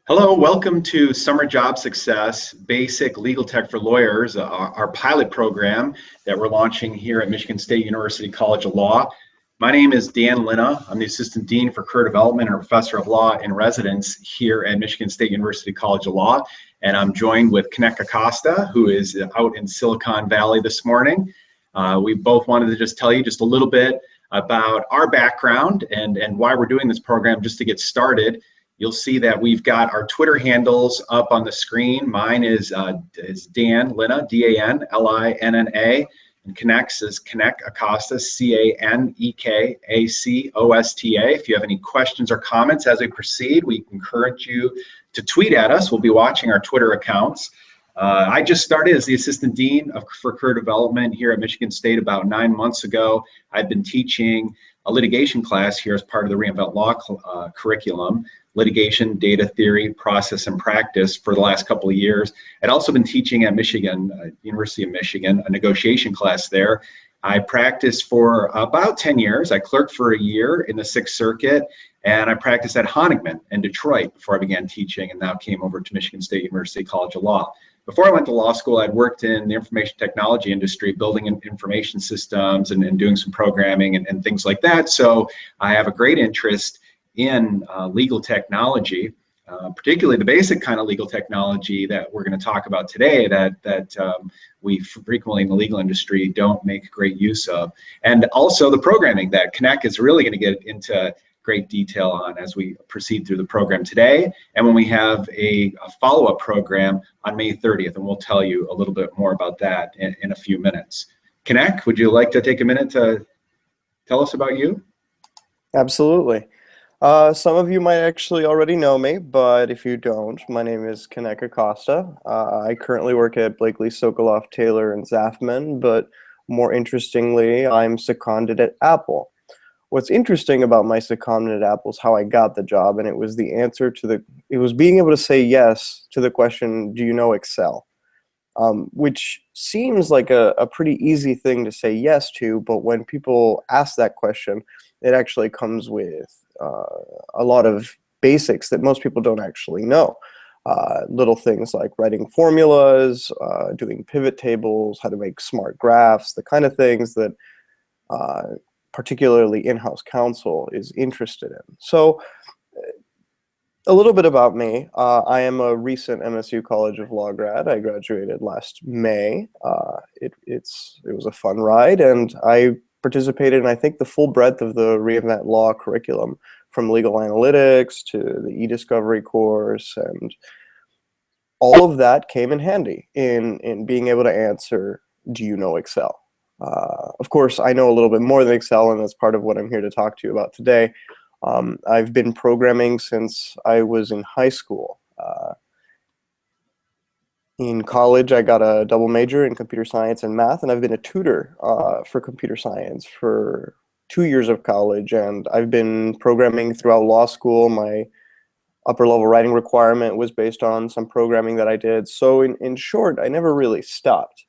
Hello, welcome to Summer Job Success Basic Legal Tech for Lawyers, our pilot program that we're launching here at Michigan State University College of Law. My name is Dan Linna. I'm the Assistant Dean for Career Development and a Professor of Law in Residence here at Michigan State University College of Law. And I'm joined with Canek Acosta, who is out in Silicon Valley this morning. We both wanted to just tell you just a little bit about our background and why we're doing this program just to get started. You'll see that we've got our Twitter handles up on the screen. Mine is Dan Linna, D-A-N-L-I-N-N-A, and Canek's is Canek Acosta, C-A-N-E-K-A-C-O-S-T-A. If you have any questions or comments as we proceed, we encourage you to tweet at us. We'll be watching our Twitter accounts. I just started as the Assistant Dean for Career Development here at Michigan State about 9 months ago. I've been teaching a litigation class here as part of the Reinvent Law curriculum. Litigation, data theory, process, and practice for the last couple of years. I'd also been teaching at Michigan, University of Michigan, a negotiation class there. I practiced for about 10 years. I clerked for a year in the Sixth Circuit, and I practiced at Honigman in Detroit before I began teaching, and now came over to Michigan State University College of Law. Before I went to law school, I'd worked in the information technology industry, building information systems and doing some programming and things like that. So I have a great interest in legal technology, particularly the basic kind of legal technology that we're going to talk about today that we frequently in the legal industry don't make great use of. And also the programming that Canek is really going to get into great detail on as we proceed through the program today, and when we have a follow-up program on May 30th, and we'll tell you a little bit more about that in a few minutes. Canek, would you like to take a minute to tell us about you? Absolutely. Some of you might actually already know me, but if you don't, my name is Canek Acosta. I currently work at Blakely, Sokoloff, Taylor, and Zafman, but more interestingly, I'm seconded at Apple. What's interesting about my secondment at Apple is how I got the job, and it was the answer to it was being able to say yes to the question, do you know Excel? Which seems like a pretty easy thing to say yes to, but when people ask that question, it actually comes with a lot of basics that most people don't actually know. Little things like writing formulas, doing pivot tables, how to make smart graphs, the kind of things that particularly in-house counsel is interested in. So a little bit about me. I am a recent MSU College of Law grad. I graduated last May. It was a fun ride, and I participated in, I think, the full breadth of the Reinvent Law curriculum, from legal analytics to the e-discovery course, and all of that came in handy in being able to answer, do you know Excel? Of course, I know a little bit more than Excel, and that's part of what I'm here to talk to you about today. I've been programming since I was in high school. In college, I got a double major in computer science and math, and I've been a tutor for computer science for 2 years of college, and I've been programming throughout law school. My upper level writing requirement was based on some programming that I did. So in short, I never really stopped.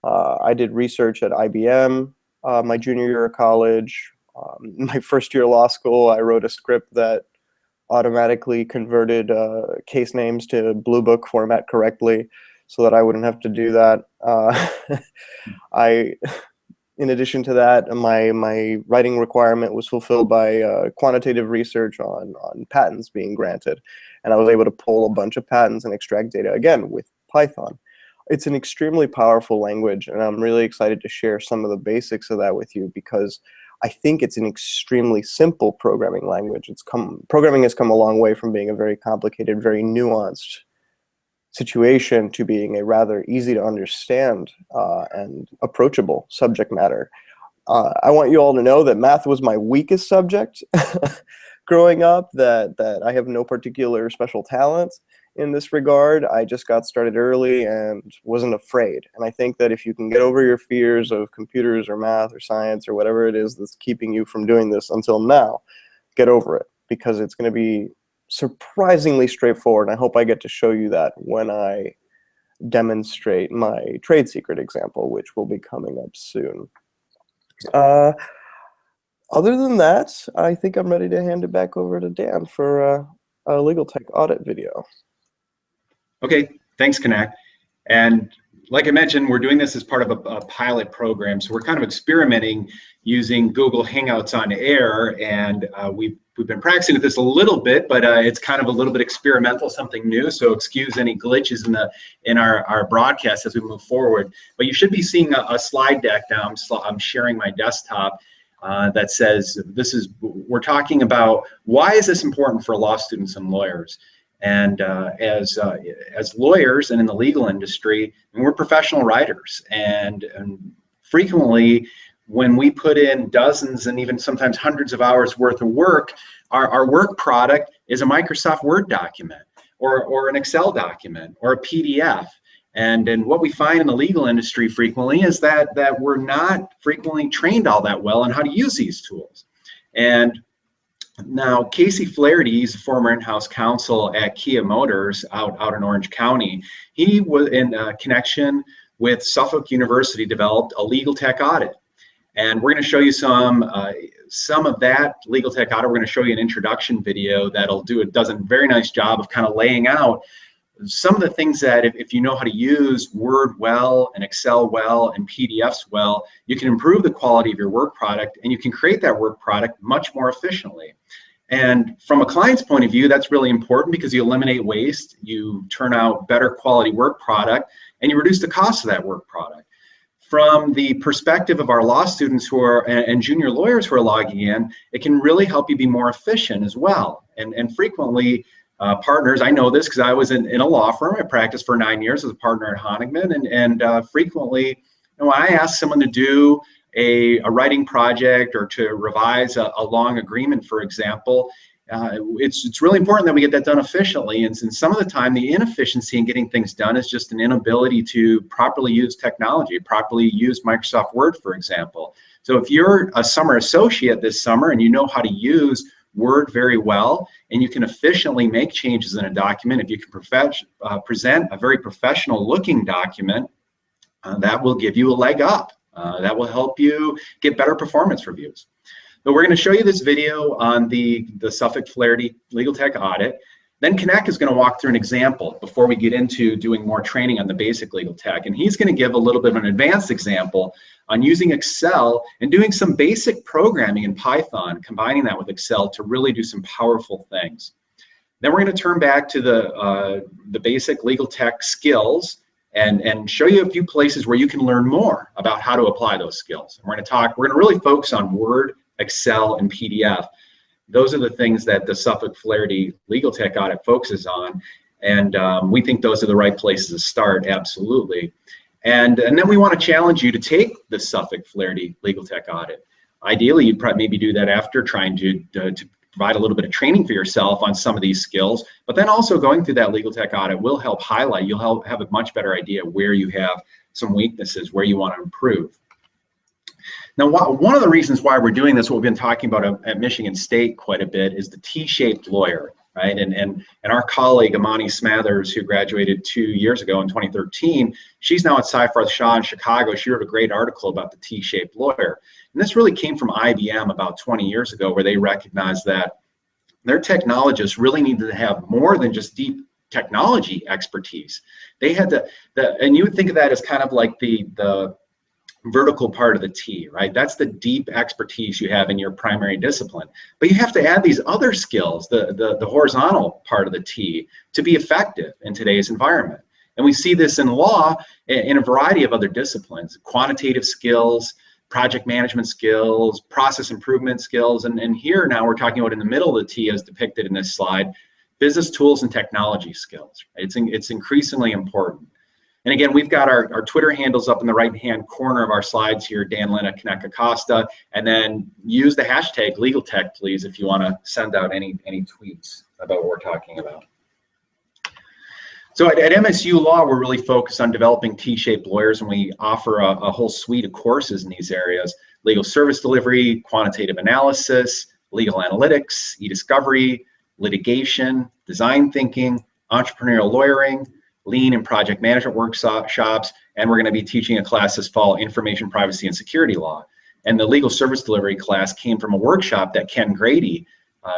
I did research at IBM my junior year of college. My first year of law school, I wrote a script that automatically converted case names to Blue Book format correctly so that I wouldn't have to do that. In addition to that, my writing requirement was fulfilled by quantitative research on patents being granted. And I was able to pull a bunch of patents and extract data, again, with Python. It's an extremely powerful language, and I'm really excited to share some of the basics of that with you, because I think it's an extremely simple programming language. Programming has come a long way from being a very complicated, very nuanced situation to being a rather easy to understand and approachable subject matter. I want you all to know that math was my weakest subject growing up, that I have no particular special talent in this regard. I just got started early and wasn't afraid. And I think that if you can get over your fears of computers or math or science or whatever it is that's keeping you from doing this until now, get over it, because it's going to be surprisingly straightforward. And I hope I get to show you that when I demonstrate my trade secret example, which will be coming up soon. Other than that, I think I'm ready to hand it back over to Dan for a legal tech audit video. Okay, thanks, Canek. And like I mentioned, we're doing this as part of a pilot program. So we're kind of experimenting using Google Hangouts on Air, and we've been practicing with this a little bit, but it's kind of a little bit experimental, something new. So excuse any glitches in our broadcast as we move forward. But you should be seeing a slide deck now. I'm sharing my desktop that says we're talking about why is this important for law students and lawyers. And as lawyers and in the legal industry, we're professional writers, and frequently when we put in dozens and even sometimes hundreds of hours worth of work, our work product is a Microsoft Word document or an Excel document or a PDF. And what we find in the legal industry frequently is that we're not frequently trained all that well on how to use these tools. And now, Casey Flaherty, he's a former in-house counsel at Kia Motors out in Orange County. He was in connection with Suffolk University, developed a legal tech audit. And we're going to show you some of that legal tech audit. We're going to show you an introduction video that'll does a very nice job of kind of laying out some of the things that if you know how to use Word well and Excel well and PDFs well, you can improve the quality of your work product, and you can create that work product much more efficiently. And from a client's point of view, that's really important because you eliminate waste, you turn out better quality work product, and you reduce the cost of that work product. From the perspective of our law students who are and junior lawyers who are logging in, it can really help you be more efficient as well. And frequently, partners, I know this because I was in a law firm. I practiced for 9 years as a partner at Honigman, and frequently, when I ask someone to do a writing project or to revise a long agreement, for example, it's really important that we get that done efficiently. And some of the time, the inefficiency in getting things done is just an inability to properly use technology, properly use Microsoft Word, for example. So if you're a summer associate this summer and you know how to use Word very well, and you can efficiently make changes in a document, if you can present a very professional looking document, that will give you a leg up. That will help you get better performance reviews. But we're going to show you this video on the Suffolk Flaherty Legal Tech Audit. Then Canek is going to walk through an example before we get into doing more training on the basic legal tech. And he's going to give a little bit of an advanced example on using Excel and doing some basic programming in Python, combining that with Excel to really do some powerful things. Then we're going to turn back to the basic legal tech skills and show you a few places where you can learn more about how to apply those skills. And we're going to really focus on Word, Excel, and PDF. Those are the things that the Suffolk Flaherty Legal Tech Audit focuses on, and we think those are the right places to start, absolutely. And then we want to challenge you to take the Suffolk Flaherty Legal Tech Audit. Ideally, you'd probably maybe do that after trying to provide a little bit of training for yourself on some of these skills, but then also going through that legal tech audit will help highlight, you'll have a much better idea where you have some weaknesses, where you want to improve. Now, one of the reasons why we're doing this, what we've been talking about at Michigan State quite a bit, is the T-shaped lawyer, right? And our colleague, Amani Smathers, who graduated 2 years ago in 2013, she's now at Seyfarth Shaw in Chicago. She wrote a great article about the T-shaped lawyer. And this really came from IBM about 20 years ago, where they recognized that their technologists really needed to have more than just deep technology expertise. They had and you would think of that as kind of like the vertical part of the T, right? That's the deep expertise you have in your primary discipline. But you have to add these other skills, the horizontal part of the T, to be effective in today's environment. And we see this in law in a variety of other disciplines: quantitative skills, project management skills, process improvement skills, and here now we're talking about in the middle of the T as depicted in this slide, business tools and technology skills. It's increasingly important. And again, we've got our Twitter handles up in the right-hand corner of our slides here, Dan, Linna, Canek, Acosta, and then use the hashtag LegalTech, please, if you want to send out any tweets about what we're talking about. So at MSU Law, we're really focused on developing T-shaped lawyers, and we offer a whole suite of courses in these areas: legal service delivery, quantitative analysis, legal analytics, e-discovery, litigation, design thinking, entrepreneurial lawyering, lean and project management workshops, and we're going to be teaching a class this fall, information privacy and security law. And the legal service delivery class came from a workshop that Ken Grady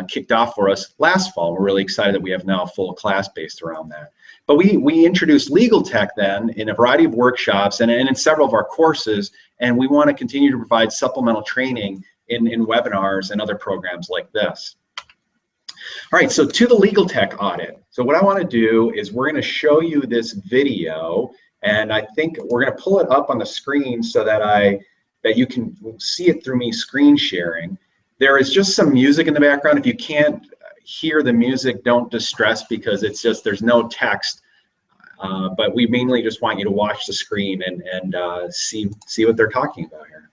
kicked off for us last fall. We're really excited that we have now a full class based around that. But we introduced legal tech then in a variety of workshops and in several of our courses, and we want to continue to provide supplemental training in webinars and other programs like this. All right, so to the legal tech audit. So what I want to do is we're going to show you this video, and I think we're going to pull it up on the screen so that you can see it through me screen sharing. There is just some music in the background. If you can't hear the music, don't distress, because it's just, there's no text. But we mainly just want you to watch the screen and see what they're talking about here.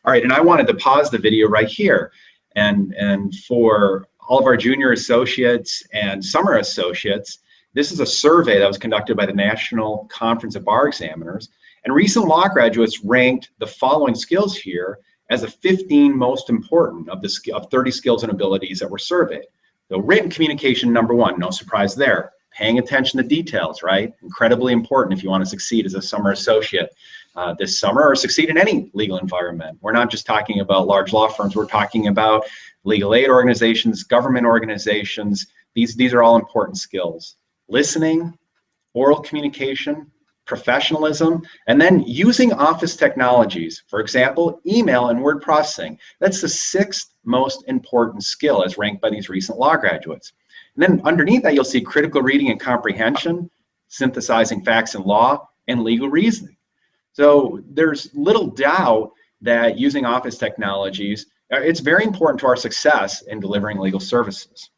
All right, and I wanted to pause the video right here, and for all of our junior associates and summer associates, this is a survey that was conducted by the National Conference of Bar Examiners, and recent law graduates ranked the following skills here as the 15 most important of 30 skills and abilities that were surveyed. So written communication, number one, no surprise there. Paying attention to details, right? Incredibly important if you want to succeed as a summer associate this summer, or succeed in any legal environment. We're not just talking about large law firms, we're talking about legal aid organizations, government organizations. These are all important skills. Listening, oral communication, professionalism, and then using office technologies. For example, email and word processing. That's the 6th most important skill as ranked by these recent law graduates. And then underneath that, you'll see critical reading and comprehension, synthesizing facts and law, and legal reasoning. So there's little doubt that using office technologies, it's very important to our success in delivering legal services.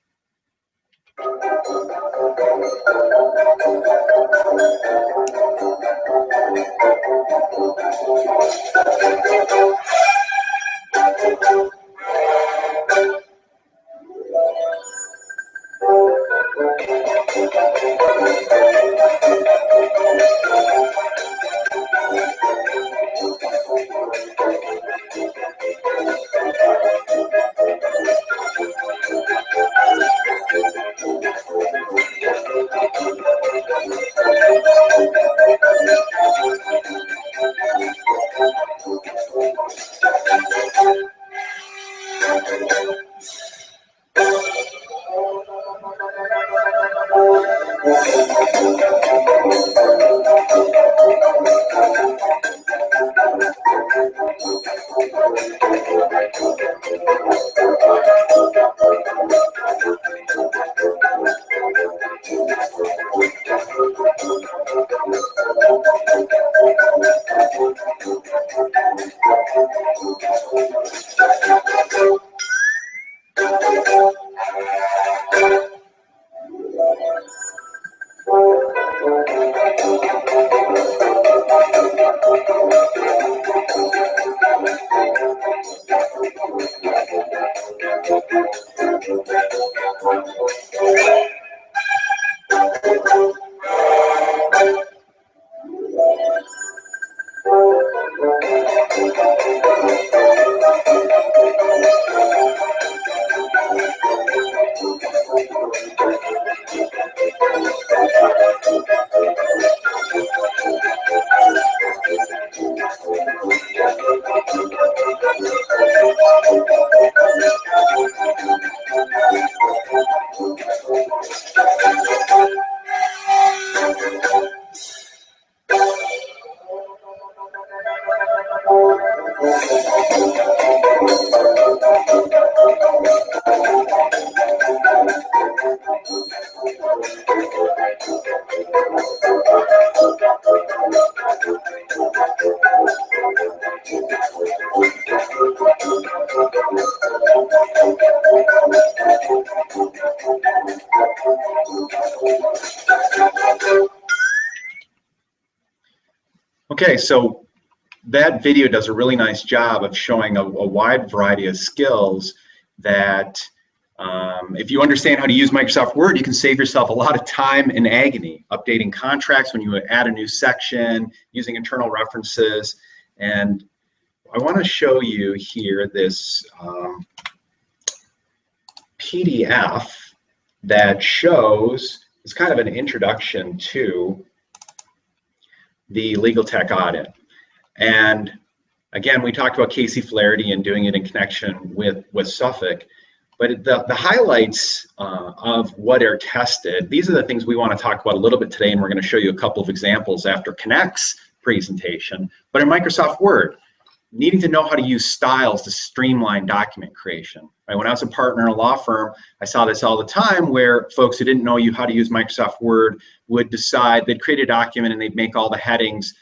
Okay, so that video does a really nice job of showing a wide variety of skills that If you understand how to use Microsoft Word, you can save yourself a lot of time and agony updating contracts when you add a new section, using internal references. And I want to show you here this PDF that shows, it's kind of an introduction to the legal tech audit. And again, we talked about Casey Flaherty and doing it in connection with Suffolk. But the highlights of what are tested, these are the things we want to talk about a little bit today, and we're going to show you a couple of examples after Canek's presentation. But in Microsoft Word, needing to know how to use styles to streamline document creation. Right? When I was a partner in a law firm, I saw this all the time where folks who didn't know how to use Microsoft Word would decide, they'd create a document and they'd make all the headings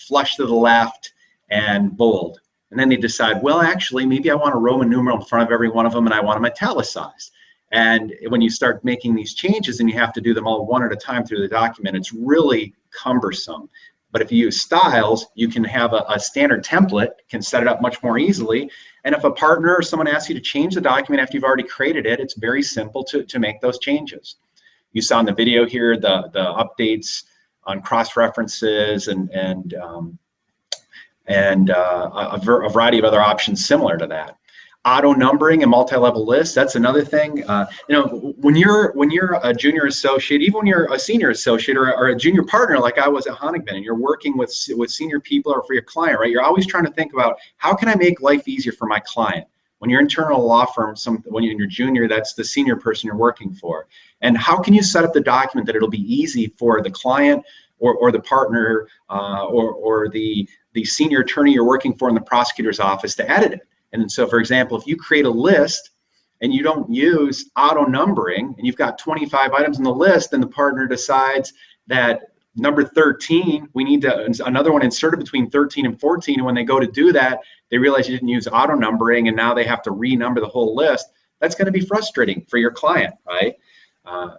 flush to the left and bold. And then they decide, well, actually, maybe I want a Roman numeral in front of every one of them and I want them italicized. And when you start making these changes and you have to do them all one at a time through the document, it's really cumbersome. But if you use styles, you can have a standard template, can set it up much more easily. And if a partner or someone asks you to change the document after you've already created it, it's very simple to make those changes. You saw in the video here the updates on cross-references and a variety of other options similar to that. Auto numbering and multi-level lists, that's another thing. When you're a junior associate, even when you're a senior associate or a junior partner like I was at Honigman, and you're working with senior people or for your client, right? You're always trying to think about, how can I make life easier for my client? When you're internal law firm, when you're junior, that's the senior person you're working for. And how can you set up the document that it'll be easy for the client or the partner or the senior attorney you're working for in the prosecutor's office to edit it? And so, for example, if you create a list and you don't use auto numbering and you've got 25 items in the list, then the partner decides that number 13, we need another one inserted between 13 and 14. And when they go to do that, they realize you didn't use auto numbering and now they have to renumber the whole list. That's going to be frustrating for your client, right?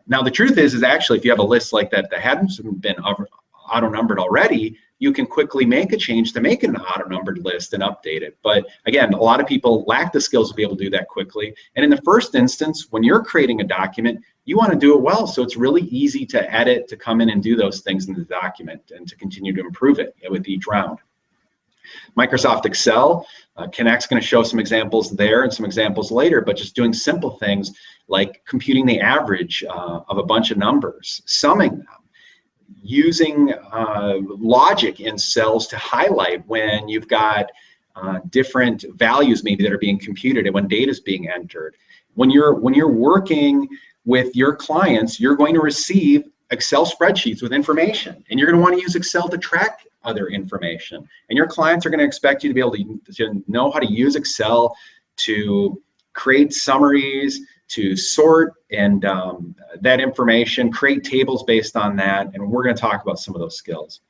Now, the truth is actually, if you have a list like that that hadn't been auto numbered already, you can quickly make a change to make it an auto-numbered list and update it. But again, a lot of people lack the skills to be able to do that quickly. And in the first instance, when you're creating a document, you want to do it well. So it's really easy to edit, to come in and do those things in the document and to continue to improve it with each round. Microsoft Excel, Canek's going to show some examples there and some examples later, but just doing simple things like computing the average of a bunch of numbers, summing them, using logic in cells to highlight when you've got different values maybe that are being computed and when data is being entered. When you're working with your clients, you're going to receive Excel spreadsheets with information, and you're going to want to use Excel to track other information. And your clients are going to expect you to be able to know how to use Excel to create summaries, to sort and that information, create tables based on that, and we're going to talk about some of those skills.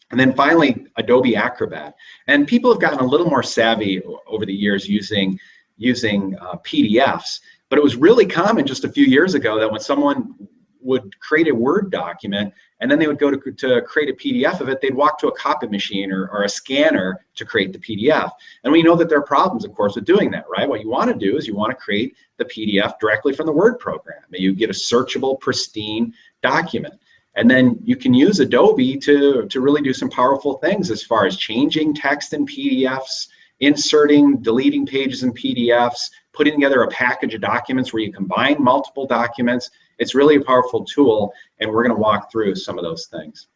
And then finally, Adobe Acrobat. And people have gotten a little more savvy over the years using PDFs, but it was really common just a few years ago that when someone would create a Word document and then they would go to create a PDF of it, they'd walk to a copy machine or a scanner to create the PDF. And we know that there are problems, of course, with doing that, right? What you want to do is you want to create the PDF directly from the Word program. You get a searchable, pristine document. And then you can use Adobe to really do some powerful things as far as changing text in PDFs, inserting, deleting pages in PDFs, putting together a package of documents where you combine multiple documents. It's really a powerful tool, and we're going to walk through some of those things.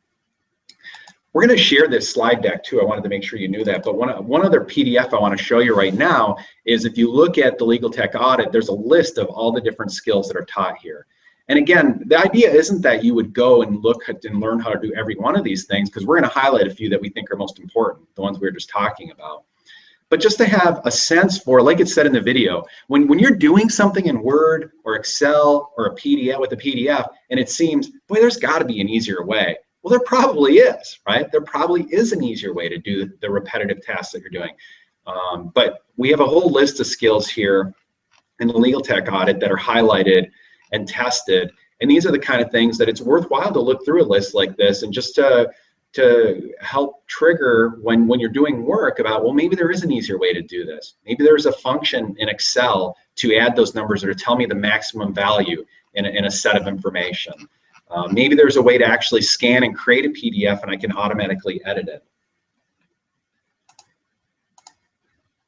We're going to share this slide deck too. I wanted to make sure you knew that, but one other PDF I want to show you right now is if you look at the Legal Tech Audit, there's a list of all the different skills that are taught here. And again, the idea isn't that you would go and look at and learn how to do every one of these things, because we're going to highlight a few that we think are most important, the ones we were just talking about. But just to have a sense for, like it said in the video, when you're doing something in Word or Excel or a PDF with a PDF, and it seems, boy, there's got to be an easier way. Well, there probably is, right? There probably is an easier way to do the repetitive tasks that you're doing. But we have a whole list of skills here in the Legal Tech Audit that are highlighted and tested. And these are the kind of things that it's worthwhile to look through a list like this and just to to help trigger when you're doing work about, well, maybe there is an easier way to do this. Maybe there's a function in Excel to add those numbers or to tell me the maximum value in a set of information. Maybe there's a way to actually scan and create a PDF and I can automatically edit it.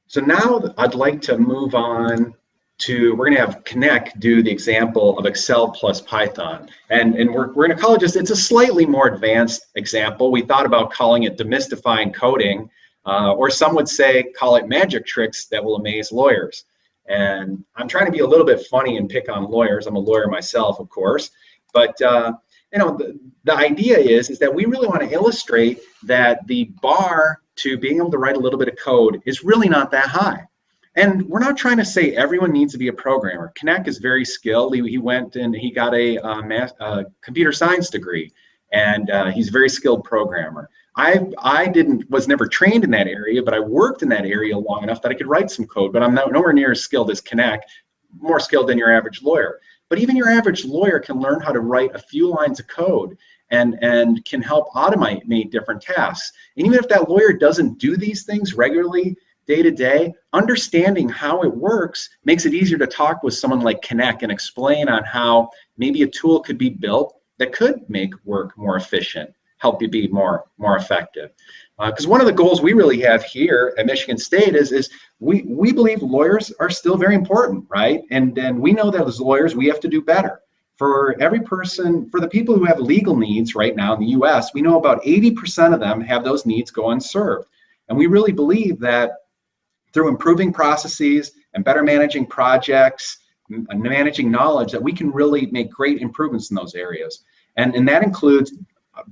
So now I'd like to move on to, we're going to have Canek do the example of Excel plus Python. And we're going to call it just, it's a slightly more advanced example. We thought about calling it demystifying coding, or some would say call it magic tricks that will amaze lawyers. And I'm trying to be a little bit funny and pick on lawyers. I'm a lawyer myself, of course. But you know, the idea is that we really want to illustrate that the bar to being able to write a little bit of code is really not that high. And we're not trying to say everyone needs to be a programmer. Canek is very skilled. He went and he got a computer science degree, and he's a very skilled programmer. I was never trained in that area, but I worked in that area long enough that I could write some code, but I'm nowhere near as skilled as Canek, more skilled than your average lawyer. But even your average lawyer can learn how to write a few lines of code and can help automate different tasks. And even if that lawyer doesn't do these things regularly, day to day, understanding how it works makes it easier to talk with someone like Canek and explain on how maybe a tool could be built that could make work more efficient, help you be more effective. Because one of the goals we really have here at Michigan State is we believe lawyers are still very important, right? And we know that as lawyers, we have to do better. For every person, for the people who have legal needs right now in the US, we know about 80% of them have those needs go unserved. And we really believe that through improving processes and better managing projects and managing knowledge, that we can really make great improvements in those areas. And that includes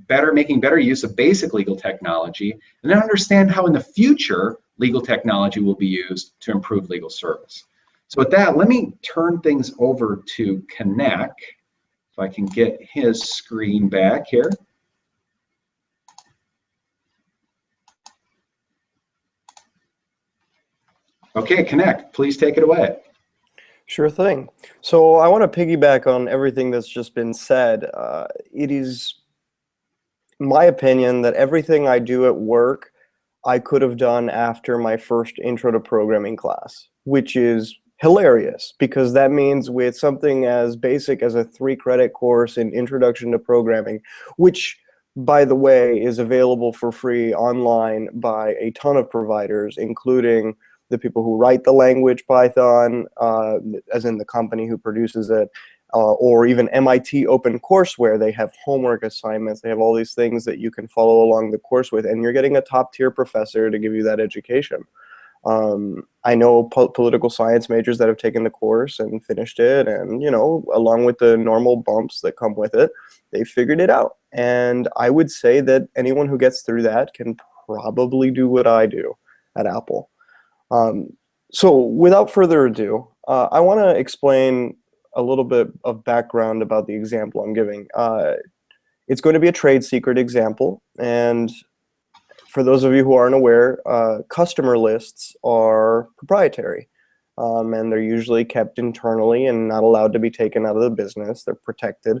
making better use of basic legal technology, and then understand how in the future legal technology will be used to improve legal service. So with that, let me turn things over to Canek, if I can get his screen back here. Okay, Canek, please take it away. Sure thing. So I want to piggyback on everything that's just been said. It is my opinion that everything I do at work, I could have done after my first intro to programming class, which is hilarious, because that means with something as basic as a 3-credit course in Introduction to Programming, which, by the way, is available for free online by a ton of providers, including the people who write the language Python, as in the company who produces it, or even MIT OpenCourseWare. They have homework assignments. They have all these things that you can follow along the course with, and you're getting a top-tier professor to give you that education. I know political science majors that have taken the course and finished it, and, you know, along with the normal bumps that come with it, they figured it out. And I would say that anyone who gets through that can probably do what I do at Apple. So without further ado, I want to explain a little bit of background about the example I'm giving. It's going to be a trade secret example, and for those of you who aren't aware, customer lists are proprietary, and they're usually kept internally and not allowed to be taken out of the business. They're protected.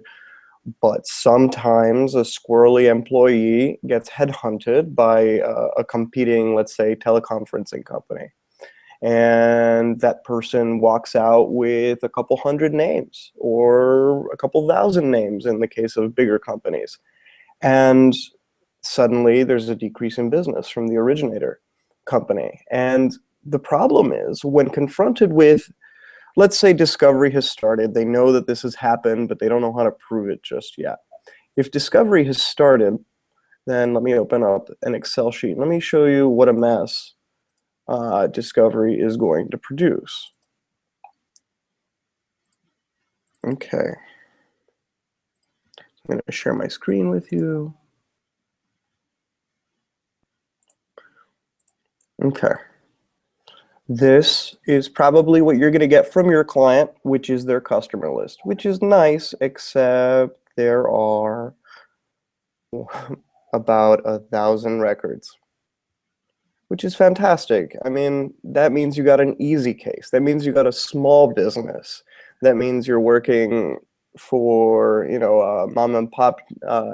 But sometimes a squirrely employee gets headhunted by a competing, let's say, teleconferencing company. And that person walks out with a couple hundred names or a couple thousand names in the case of bigger companies. And suddenly there's a decrease in business from the originator company. And the problem is, when confronted with, let's say discovery has started, they know that this has happened, but they don't know how to prove it just yet. If discovery has started, then let me open up an Excel sheet. Let me show you what a mess discovery is going to produce. Okay. I'm going to share my screen with you. Okay. This is probably what you're going to get from your client, which is their customer list, which is nice, except there are about 1,000 records, which is fantastic. I mean, that means you got an easy case. That means you got a small business. That means you're working for, you know, a mom and pop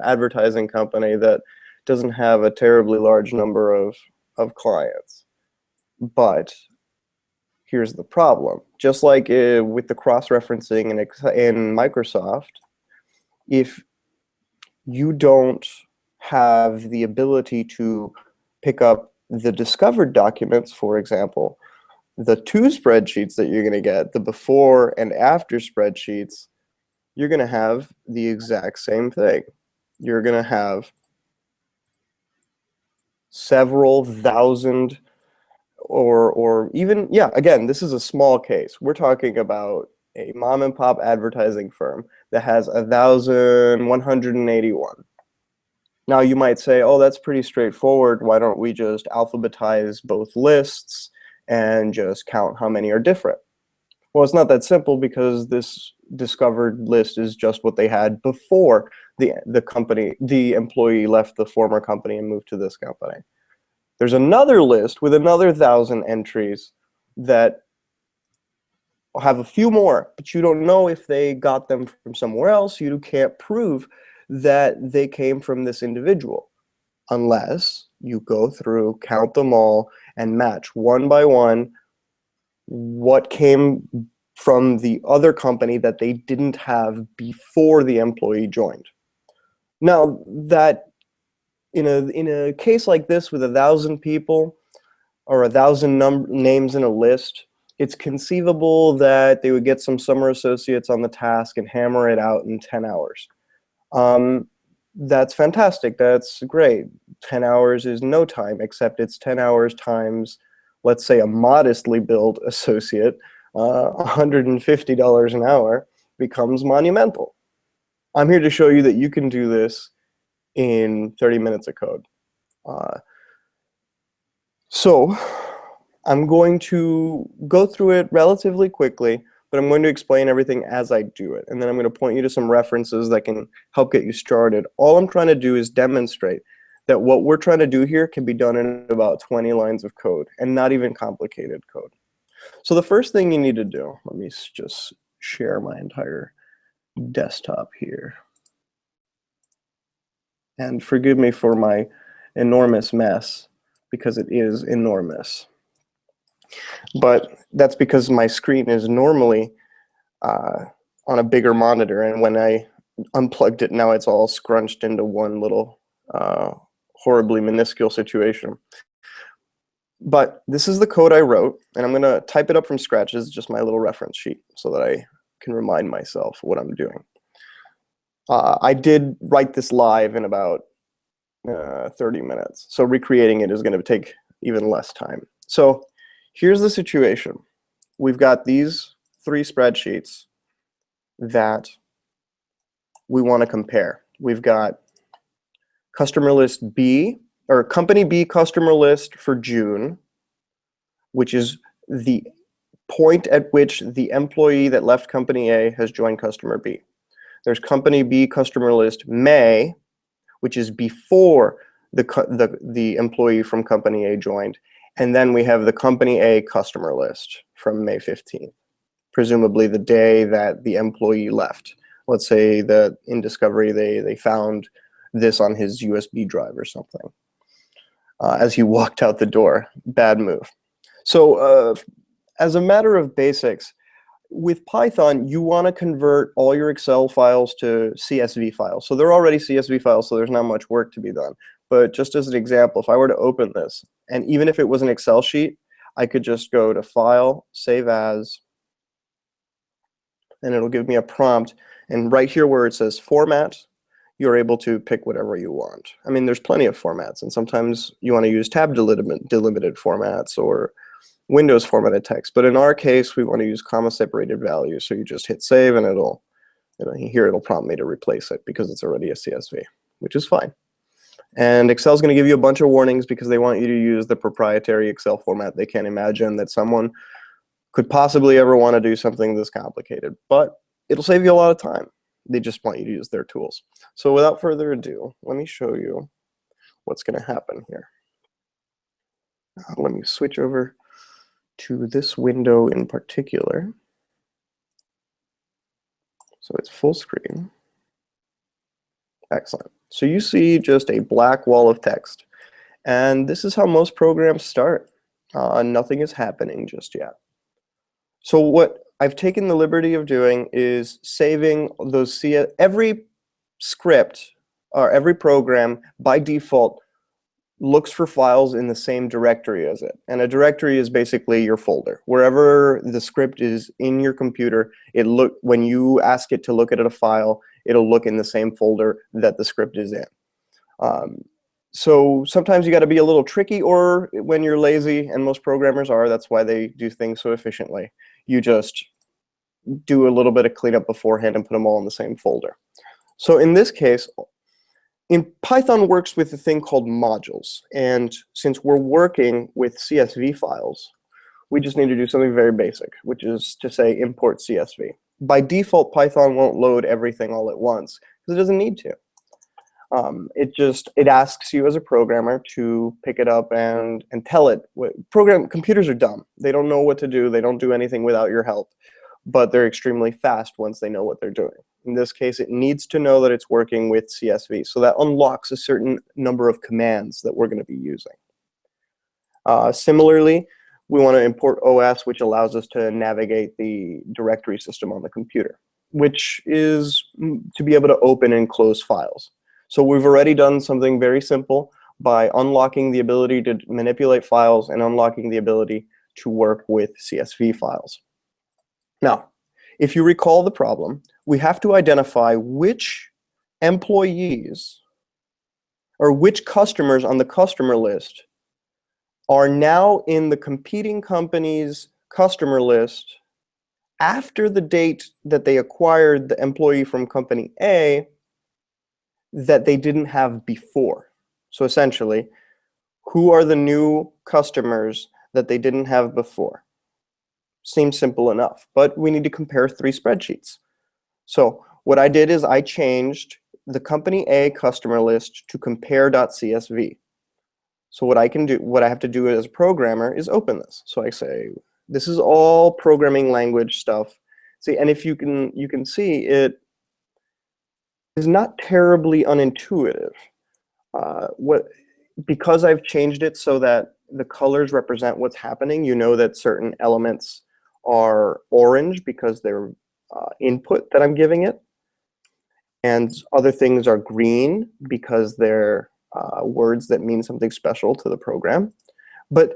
advertising company that doesn't have a terribly large number of clients. But here's the problem. Just like with the cross-referencing in Microsoft, if you don't have the ability to pick up the discovered documents, for example, the two spreadsheets that you're going to get, the before and after spreadsheets, you're going to have the exact same thing. You're going to have several thousand or even, yeah, again, this is a small case. We're talking about a mom and pop advertising firm that has 1,181. Now you might say, oh, that's pretty straightforward. Why don't we just alphabetize both lists and just count how many are different? Well, it's not that simple, because this discovered list is just what they had before the employee left the former company and moved to this company. There's another list with another 1,000 entries that have a few more, but you don't know if they got them from somewhere else. You can't prove that they came from this individual unless you go through, count them all, and match one by one what came from the other company that they didn't have before the employee joined. Now, that in a case like this with 1,000 people or 1,000 names in a list, it's conceivable that they would get some summer associates on the task and hammer it out in 10 hours. That's fantastic. That's great. 10 hours is no time, except it's 10 hours times, let's say, a modestly billed associate. $150 an hour becomes monumental. I'm here to show you that you can do this in 30 minutes of code. So I'm going to go through it relatively quickly, but I'm going to explain everything as I do it. And then I'm going to point you to some references that can help get you started. All I'm trying to do is demonstrate that what we're trying to do here can be done in about 20 lines of code, and not even complicated code. So the first thing you need to do, let me just share my entire desktop here. And forgive me for my enormous mess, because it is enormous. But that's because my screen is normally on a bigger monitor, and when I unplugged it, now it's all scrunched into one little horribly minuscule situation. But this is the code I wrote, and I'm going to type it up from scratch. This is just my little reference sheet so that I can remind myself what I'm doing. I did write this live in about 30 minutes, so recreating it is going to take even less time. So here's the situation. We've got these 3 spreadsheets that we want to compare. We've got customer list B, or company B customer list for June, which is the point at which the employee that left company A has joined customer B. There's company B customer list May, which is before the employee from company A joined. And then we have the company A customer list from May 15th, presumably the day that the employee left. Let's say that in Discovery they found this on his USB drive or something as he walked out the door. Bad move. So as a matter of basics, with Python, you want to convert all your Excel files to CSV files. So they're already CSV files, so there's not much work to be done. But just as an example, if I were to open this, and even if it was an Excel sheet, I could just go to File, Save As, and it'll give me a prompt. And right here where it says Format, you're able to pick whatever you want. I mean, there's plenty of formats, and sometimes you want to use tab delimited formats or Windows formatted text. But in our case, we want to use comma separated values. So you just hit save, and it'll prompt me to replace it because it's already a CSV, which is fine. And Excel is going to give you a bunch of warnings because they want you to use the proprietary Excel format. They can't imagine that someone could possibly ever want to do something this complicated. But it'll save you a lot of time. They just want you to use their tools. So without further ado, let me show you what's going to happen here. Let me switch over to this window in particular. So it's full screen. Excellent. So you see just a black wall of text. And this is how most programs start. Nothing is happening just yet. So what I've taken the liberty of doing is saving those every script or every program by default looks for files in the same directory as it. And a directory is basically your folder. Wherever the script is in your computer, when you ask it to look at a file, it'll look in the same folder that the script is in. So sometimes you got to be a little tricky, or when you're lazy, and most programmers are, that's why they do things so efficiently. You just do a little bit of cleanup beforehand and put them all in the same folder. So in this case, Python works with a thing called modules. And since we're working with CSV files, we just need to do something very basic, which is to say import CSV. By default, Python won't load everything all at once because it doesn't need to. It asks you as a programmer to pick it up and tell it. Computers are dumb. They don't know what to do. They don't do anything without your help, but they're extremely fast once they know what they're doing. In this case, it needs to know that it's working with CSV. So that unlocks a certain number of commands that we're going to be using. Similarly, we want to import OS, which allows us to navigate the directory system on the computer, which is to be able to open and close files. So we've already done something very simple by unlocking the ability to manipulate files and unlocking the ability to work with CSV files. Now, if you recall the problem, we have to identify which employees or which customers on the customer list are now in the competing company's customer list after the date that they acquired the employee from company A that they didn't have before. So essentially, who are the new customers that they didn't have before? Seems simple enough, but we need to compare 3 spreadsheets. So what I did is I changed the company A customer list to compare.csv. So what I have to do as a programmer is open this. So I say, this is all programming language stuff. See, and if you can see it is not terribly unintuitive. Because I've changed it so that the colors represent what's happening, you know that certain elements are orange because they're input that I'm giving it, and other things are green because they're words that mean something special to the program. But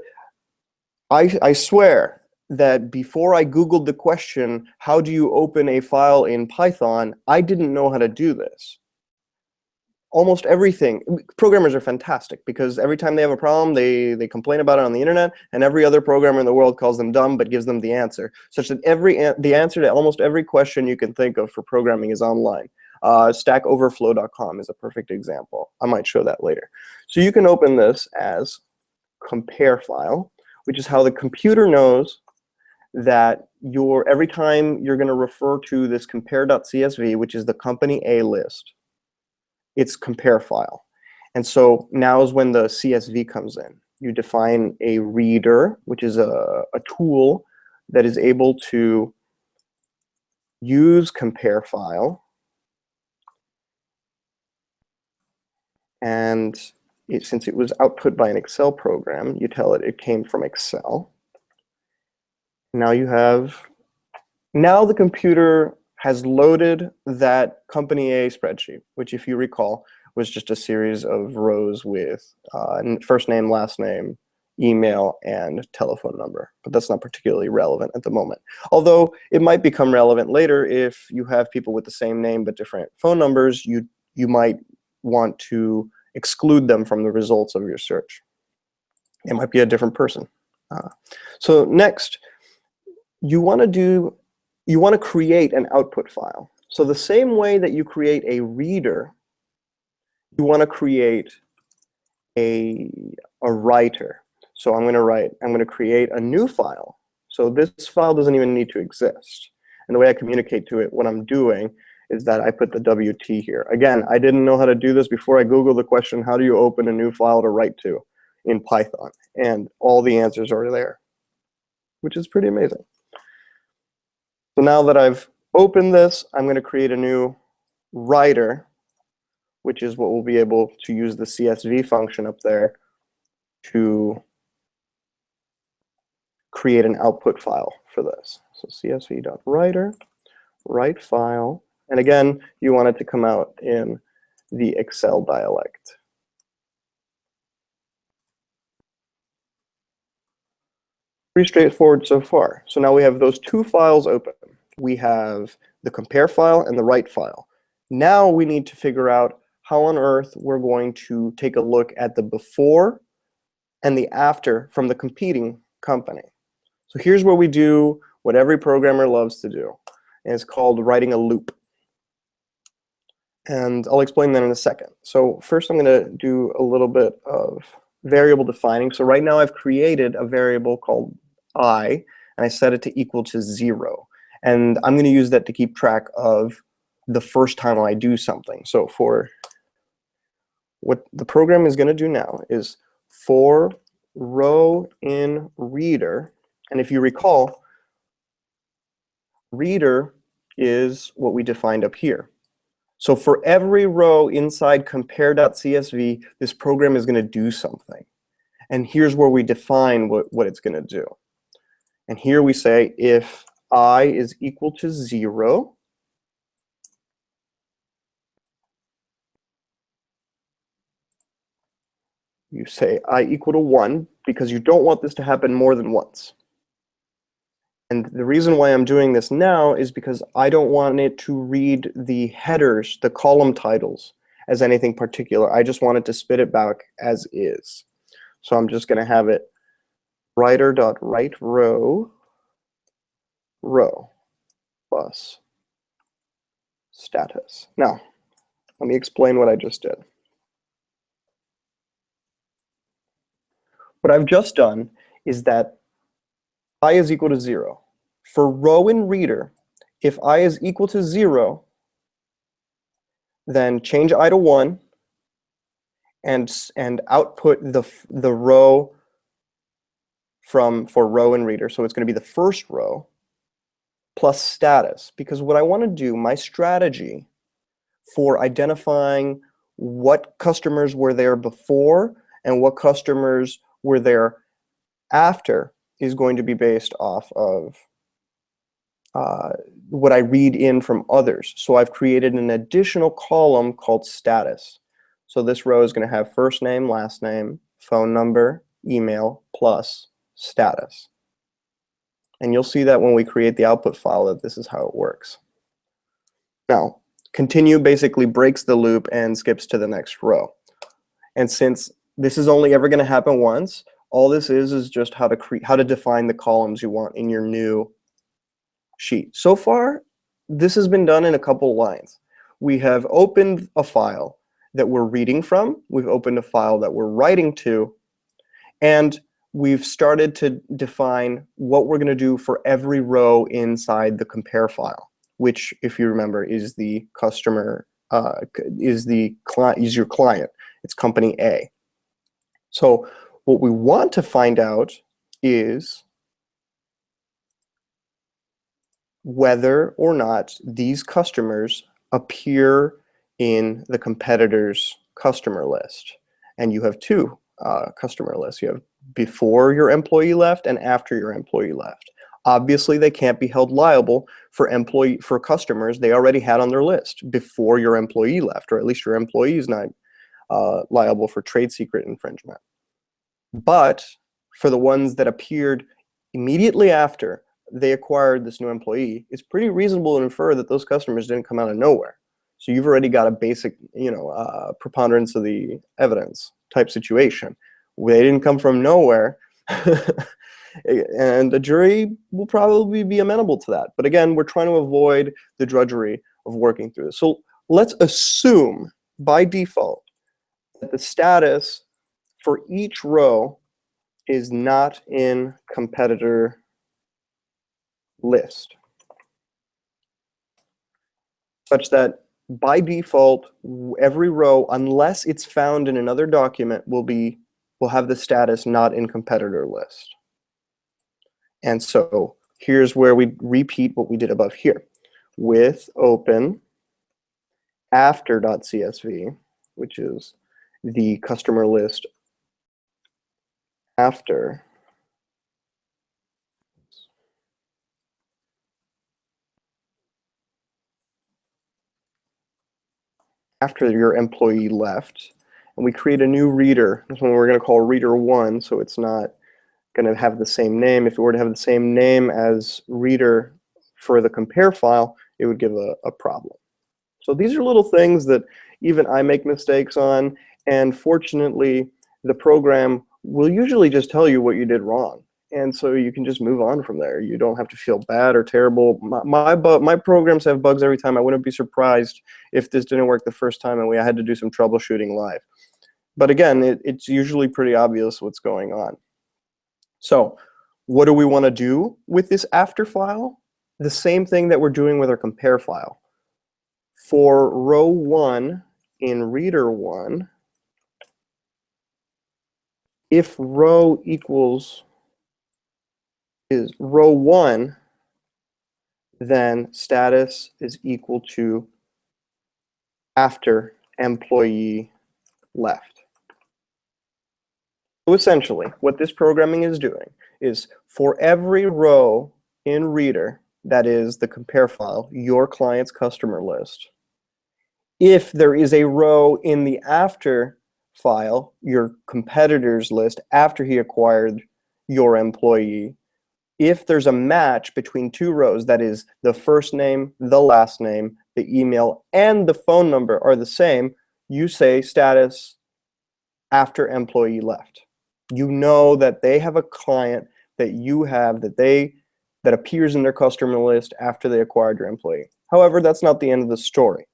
I swear that before I Googled the question, how do you open a file in Python, I didn't know how to do this. Almost everything, programmers are fantastic because every time they have a problem, they complain about it on the internet, and every other programmer in the world calls them dumb but gives them the answer, such that the answer to almost every question you can think of for programming is online. StackOverflow.com is a perfect example. I might show that later. So you can open this as compare file, which is how the computer knows that every time you're going to refer to this compare.csv, which is the company A list, it's compare file. And so now is when the CSV comes in. You define a reader, which is a tool that is able to use compare file. And since it was output by an Excel program, you tell it came from Excel. Now the computer has loaded that company A spreadsheet, which, if you recall, was just a series of rows with first name, last name, email, and telephone number. But that's not particularly relevant at the moment. Although it might become relevant later if you have people with the same name but different phone numbers. You might want to exclude them from the results of your search. It might be a different person. So next, you want to create an output file. So the same way that you create a reader, you want to create a writer. So I'm going to create a new file. So this file doesn't even need to exist. And the way I communicate to it what I'm doing is that I put the WT here. Again, I didn't know how to do this before I Googled the question, how do you open a new file to write to in Python? And all the answers are there, which is pretty amazing. So now that I've opened this, I'm going to create a new writer, which is what we'll be able to use the CSV function up there to create an output file for this. So csv.writer, write file, and again, you want it to come out in the Excel dialect. Pretty straightforward so far. So now we have those two files open. We have the compare file and the write file. Now we need to figure out how on earth we're going to take a look at the before and the after from the competing company. So here's where we do what every programmer loves to do. And it's called writing a loop. And I'll explain that in a second. So first I'm going to do a little bit of variable defining. So right now I've created a variable called I, and I set it to equal to 0. And I'm going to use that to keep track of the first time I do something. So for what the program is going to do now is for row in reader, and if you recall, reader is what we defined up here. So for every row inside compare.csv, this program is going to do something. And here's where we define what it's going to do. And here we say if I is equal to 0, you say I equal to 1 because you don't want this to happen more than once. And the reason why I'm doing this now is because I don't want it to read the headers, the column titles, as anything particular. I just want it to spit it back as is. So I'm just going to have it writer.writeRow row plus status. Now, let me explain what I just did. What I've just done is that I is equal to 0. For row in reader, if I is equal to 0, then change I to 1 and output the row for row in reader. So it's going to be the first row plus status. Because what I want to do, my strategy for identifying what customers were there before and what customers were there after is going to be based off of what I read in from others. So I've created an additional column called status. So this row is going to have first name, last name, phone number, email, plus status. And you'll see that when we create the output file that this is how it works. Now, continue basically breaks the loop and skips to the next row. And since this is only ever going to happen once, all this is just how to define the columns you want in your new sheet. So far, this has been done in a couple lines. We have opened a file that we're reading from. We've opened a file that we're writing to. And we've started to define what we're going to do for every row inside the compare file, which, if you remember, is the customer, is your client. It's company A. So what we want to find out is whether or not these customers appear in the competitor's customer list. And you have two customer lists. You have before your employee left and after your employee left. Obviously, they can't be held liable for customers they already had on their list before your employee left, or at least your employee is not liable for trade secret infringement. But for the ones that appeared immediately after they acquired this new employee, it's pretty reasonable to infer that those customers didn't come out of nowhere. So you've already got a basic, preponderance of the evidence type situation. They didn't come from nowhere, and the jury will probably be amenable to that. But again, we're trying to avoid the drudgery of working through this. So let's assume by default that the status for each row is not in competitor list, such that by default every row, unless it's found in another document, will have the status not in competitor list. And so here's where we repeat what we did above here with open after.csv which is the customer list after your employee left, and we create a new reader. This one we're going to call reader 1, so it's not going to have the same name. If it were to have the same name as reader for the compare file, it would give a problem. So these are little things that even I make mistakes on, and fortunately the program will usually just tell you what you did wrong, and so you can just move on from there. You don't have to feel bad or terrible. My programs have bugs every time. I wouldn't be surprised if this didn't work the first time and I had to do some troubleshooting live. But again, it's usually pretty obvious what's going on. So what do we want to do with this after file? The same thing that we're doing with our compare file. For row 1 in reader 1, if row equals is row 1, then status is equal to after employee left. So essentially, what this programming is doing is for every row in reader, that is the compare file, your client's customer list, if there is a row in the after file, your competitor's list, after he acquired your employee, if there's a match between two rows, that is the first name, the last name, the email, and the phone number are the same, you say status after employee left. You know that they have a client that you have that appears in their customer list after they acquired your employee. However, that's not the end of the story,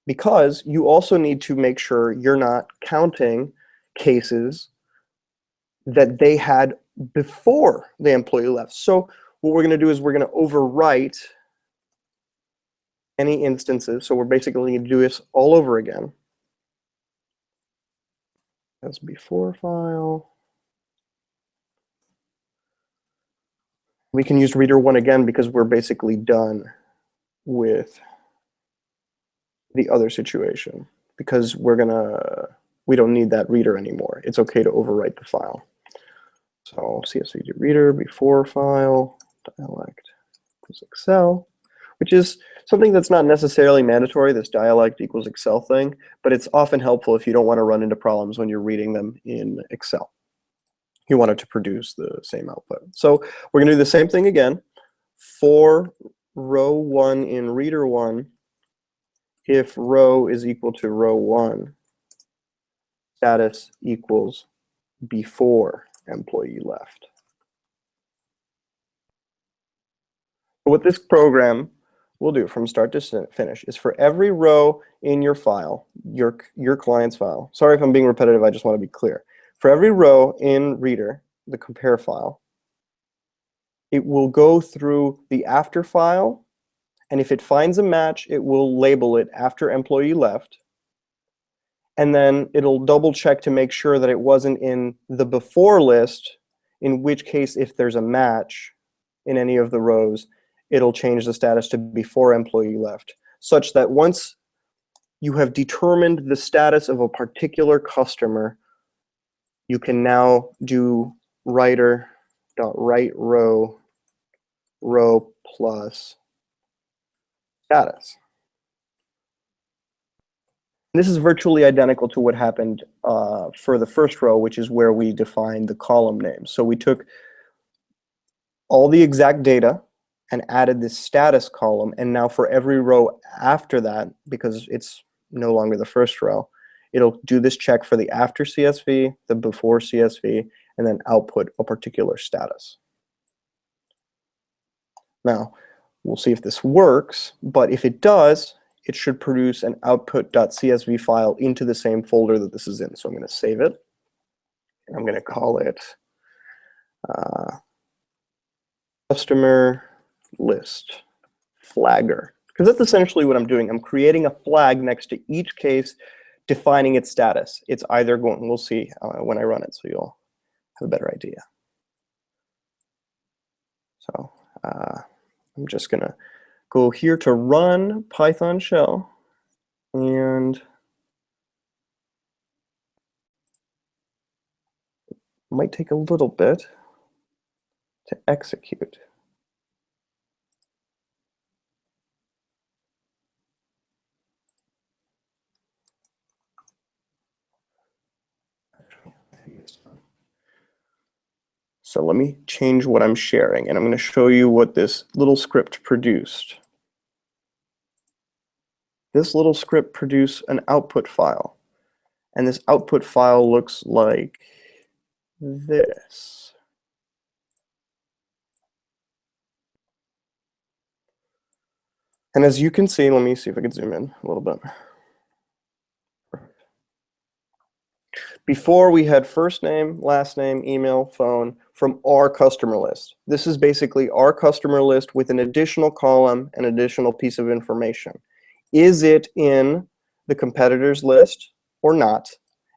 because you also need to make sure you're not counting cases that they had before the employee left. So what we're going to do is we're going to overwrite any instances. So we're basically going to do this all over again. That's before file. We can use reader 1 again because we're basically done with the other situation, because we don't need that reader anymore. It's okay to overwrite the file. So CSV reader before file dialect equals Excel, which is something that's not necessarily mandatory, this dialect equals Excel thing, but it's often helpful if you don't want to run into problems when you're reading them in Excel. You want it to produce the same output. So we're going to do the same thing again. For row 1 in reader 1, if row is equal to row 1, status equals before employee left. What this program will do from start to finish is for every row in your file, your client's file. Sorry if I'm being repetitive, I just want to be clear. For every row in reader, the compare file, it will go through the after file, and if it finds a match, it will label it after employee left, and then it'll double check to make sure that it wasn't in the before list, in which case if there's a match in any of the rows, it'll change the status to before employee left, such that once you have determined the status of a particular customer, you can now do writer.writeRow plus status. This is virtually identical to what happened for the first row, which is where we defined the column names. So we took all the exact data and added this status column, and now for every row after that, because it's no longer the first row, it'll do this check for the after CSV, the before CSV, and then output a particular status. Now, we'll see if this works, but if it does, it should produce an output.csv file into the same folder that this is in. So I'm going to save it, and I'm going to call it customer list flagger, because that's essentially what I'm doing. I'm creating a flag next to each case, defining its status. It's either going, we'll see when I run it, so you'll have a better idea. So I'm just going to go here to run Python shell, and might take a little bit to execute. So let me change what I'm sharing, and I'm going to show you what this little script produced. This little script produced an output file, and this output file looks like this. And as you can see, let me see if I can zoom in a little bit. Before, we had first name, last name, email, phone from our customer list. This is basically our customer list with an additional column, an additional piece of information. Is it in the competitors list or not?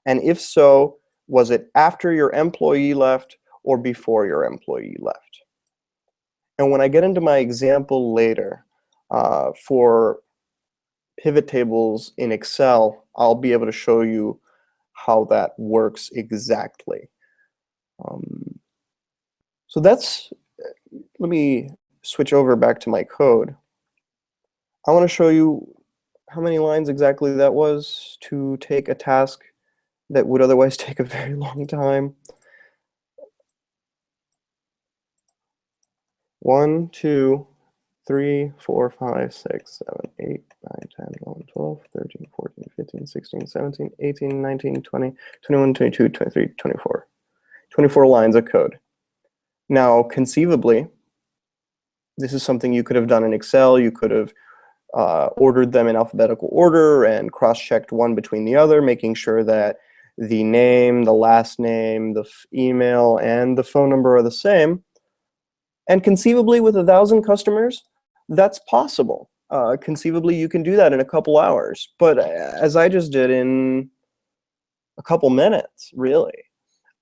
And if so, was it after your employee left or before your employee left? And when I get into my example later for pivot tables in Excel, I'll be able to show you how that works exactly. So that's, let me switch over back to my code. I want to show you how many lines exactly that was to take a task that would otherwise take a very long time. 1, 2, 3, 4, 5, 6, 7, 8, 9, 10, 11, 12, 13, 14, 15, 16, 17, 18, 19, 20, 21, 22, 23, 24. 24 lines of code. Now, conceivably, this is something you could have done in Excel. You could have ordered them in alphabetical order and cross-checked one between the other, making sure that the name, the last name, the email, and the phone number are the same. And conceivably, with 1,000 customers, that's possible. Conceivably, you can do that in a couple hours. But as I just did in a couple minutes, really,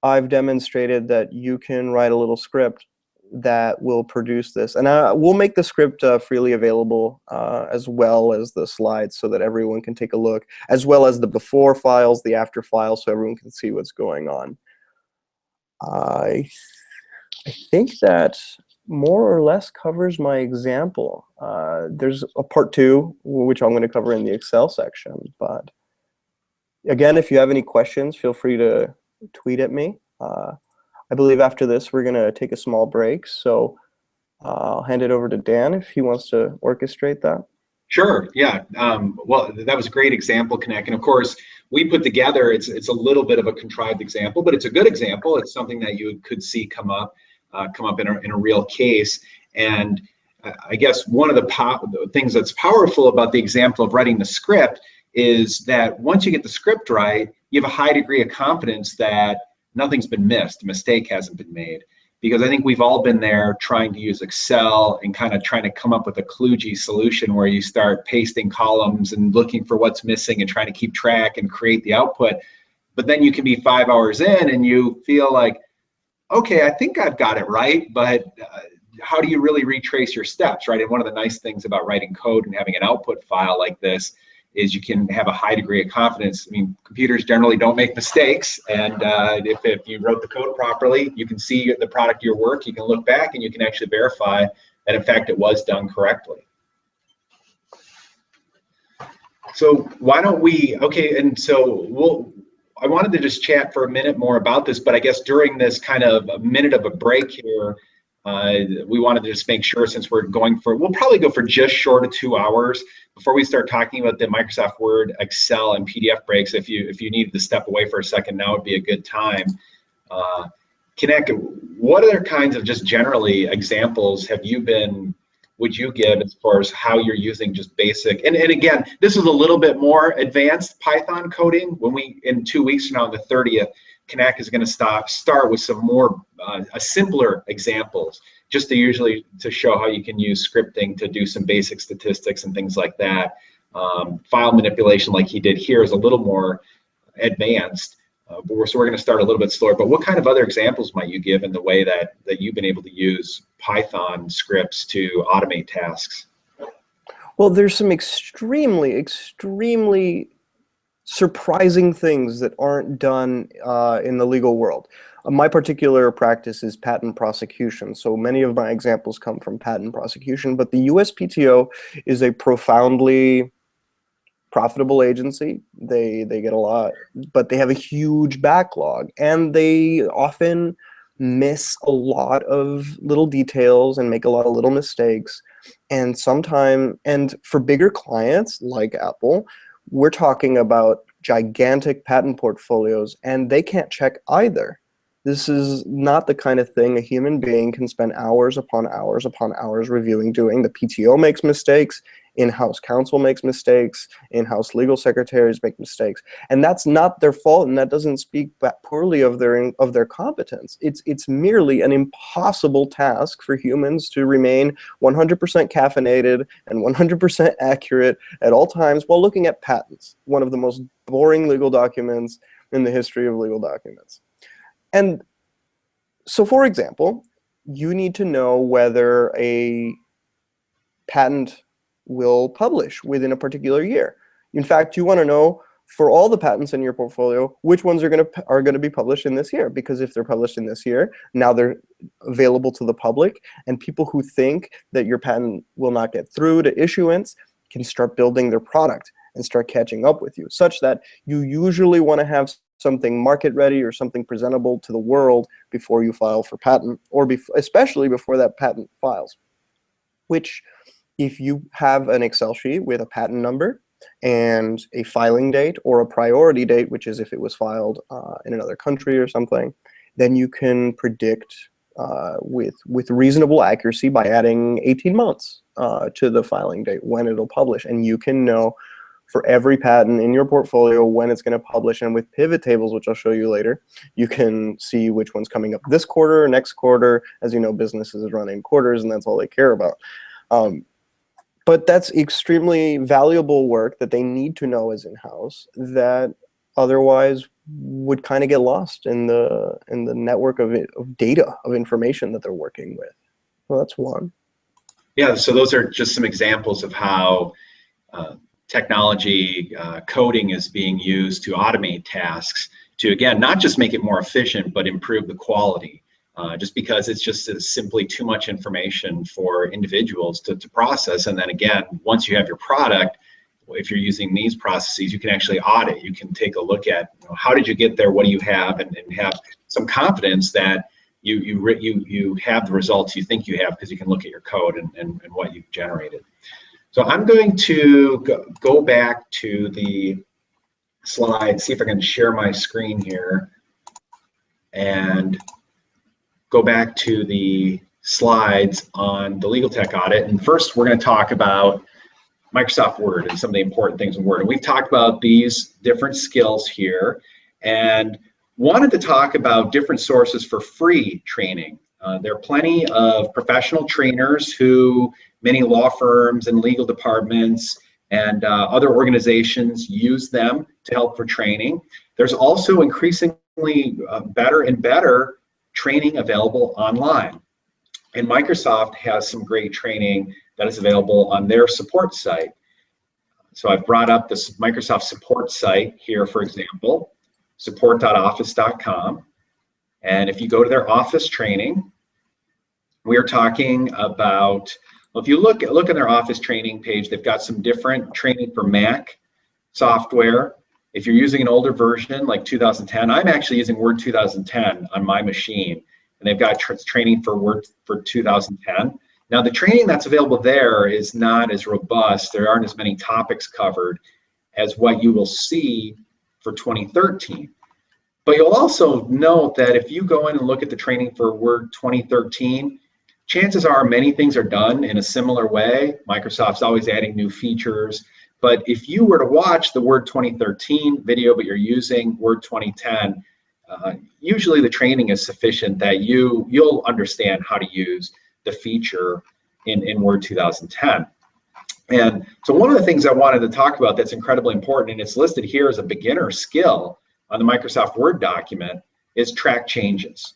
I've demonstrated that you can write a little script that will produce this. And we'll make the script freely available as well as the slides so that everyone can take a look, as well as the before files, the after files, so everyone can see what's going on. I think that more or less covers my example. There's a part 2, which I'm going to cover in the Excel section. But again, if you have any questions, feel free to tweet at me. I believe after this, we're going to take a small break. So I'll hand it over to Dan if he wants to orchestrate that. Sure. Yeah. Well, that was a great example, Canek. And of course, we put together, it's a little bit of a contrived example, but it's a good example. It's something that you could see come up in a real case. And I guess one of the things that's powerful about the example of writing the script is that once you get the script right, you have a high degree of confidence that nothing's been missed, a mistake hasn't been made. Because I think we've all been there trying to use Excel and kind of trying to come up with a kludgy solution where you start pasting columns and looking for what's missing and trying to keep track and create the output. But then you can be 5 hours in and you feel like, okay, I think I've got it right, but how do you really retrace your steps, right? And one of the nice things about writing code and having an output file like this is you can have a high degree of confidence. I mean, computers generally don't make mistakes, and if you wrote the code properly, you can see the product of your work, you can look back, and you can actually verify that, in fact, it was done correctly. So why don't we, okay, and so I wanted to just chat for a minute more about this, but I guess during this kind of a minute of a break here, we wanted to just make sure, since we're going for, we'll probably go for just short of 2 hours before we start talking about the Microsoft Word, Excel, and PDF breaks. If you needed to step away for a second, now would be a good time. Canek, what other kinds of just generally examples would you give as far as how you're using just basic, and again, this is a little bit more advanced Python coding. When in 2 weeks from now, on the 30th, Canek is going to start with some more simpler examples, just to show how you can use scripting to do some basic statistics and things like that. File manipulation, like he did here, is a little more advanced. So we're going to start a little bit slower. But what kind of other examples might you give in the way that you've been able to use Python scripts to automate tasks? Well, there's some extremely surprising things that aren't done in the legal world. My particular practice is patent prosecution, so many of my examples come from patent prosecution, but the USPTO is a profoundly profitable agency. They get a lot, but they have a huge backlog, and they often miss a lot of little details and make a lot of little mistakes. And for bigger clients like Apple, we're talking about gigantic patent portfolios, and they can't check either. This is not the kind of thing a human being can spend hours upon hours upon hours reviewing, doing. The PTO makes mistakes, in-house counsel makes mistakes, in-house legal secretaries make mistakes, and that's not their fault, and that doesn't speak poorly of their competence. It's merely an impossible task for humans to remain 100% caffeinated and 100% accurate at all times while looking at patents, one of the most boring legal documents in the history of legal documents. And so, for example, you need to know whether a patent will publish within a particular year. In fact, you want to know for all the patents in your portfolio, which ones are going to be published in this year. Because if they're published in this year, now they're available to the public, and people who think that your patent will not get through to issuance can start building their product and start catching up with you, such that you usually want to have something market ready or something presentable to the world before you file for patent, or especially before that patent files. Which, if you have an Excel sheet with a patent number and a filing date or a priority date, which is if it was filed in another country or something, then you can predict with reasonable accuracy by adding 18 months to the filing date when it'll publish. And you can know for every patent in your portfolio when it's going to publish. And with pivot tables, which I'll show you later, you can see which one's coming up this quarter or next quarter. As you know, businesses run in quarters, and that's all they care about. But that's extremely valuable work that they need to know as in-house, that otherwise would kind of get lost in the network of data, of information that they're working with. Well, that's one. Yeah, so those are just some examples of how technology coding is being used to automate tasks to, again, not just make it more efficient, but improve the quality. Just because it's just simply too much information for individuals to process. And then again, once you have your product, if you're using these processes, you can actually audit. You can take a look at, how did you get there? What do you have? And have some confidence that you have the results you think you have, because you can look at your code and what you've generated. So I'm going to go back to the slide, see if I can share my screen here, and go back to the slides on the legal tech audit. And first, we're going to talk about Microsoft Word and some of the important things in Word. And we've talked about these different skills here, and wanted to talk about different sources for free training. There are plenty of professional trainers who many law firms and legal departments and other organizations use them to help for training. There's also increasingly better and better training available online. And Microsoft has some great training that is available on their support site. So I've brought up this Microsoft support site here, for example, support.office.com. And if you go to their Office training, we're talking about, well, if you look at their Office training page, they've got some different training for Mac software. If you're using an older version like 2010, I'm actually using Word 2010 on my machine, and they've got training for Word for 2010. Now, the training that's available there is not as robust. There aren't as many topics covered as what you will see for 2013. But you'll also note that if you go in and look at the training for Word 2013, chances are many things are done in a similar way. Microsoft's always adding new features. But if you were to watch the Word 2013 video, but you're using Word 2010, usually the training is sufficient that you'll understand how to use the feature in Word 2010. And so one of the things I wanted to talk about that's incredibly important, and it's listed here as a beginner skill on the Microsoft Word document, is track changes.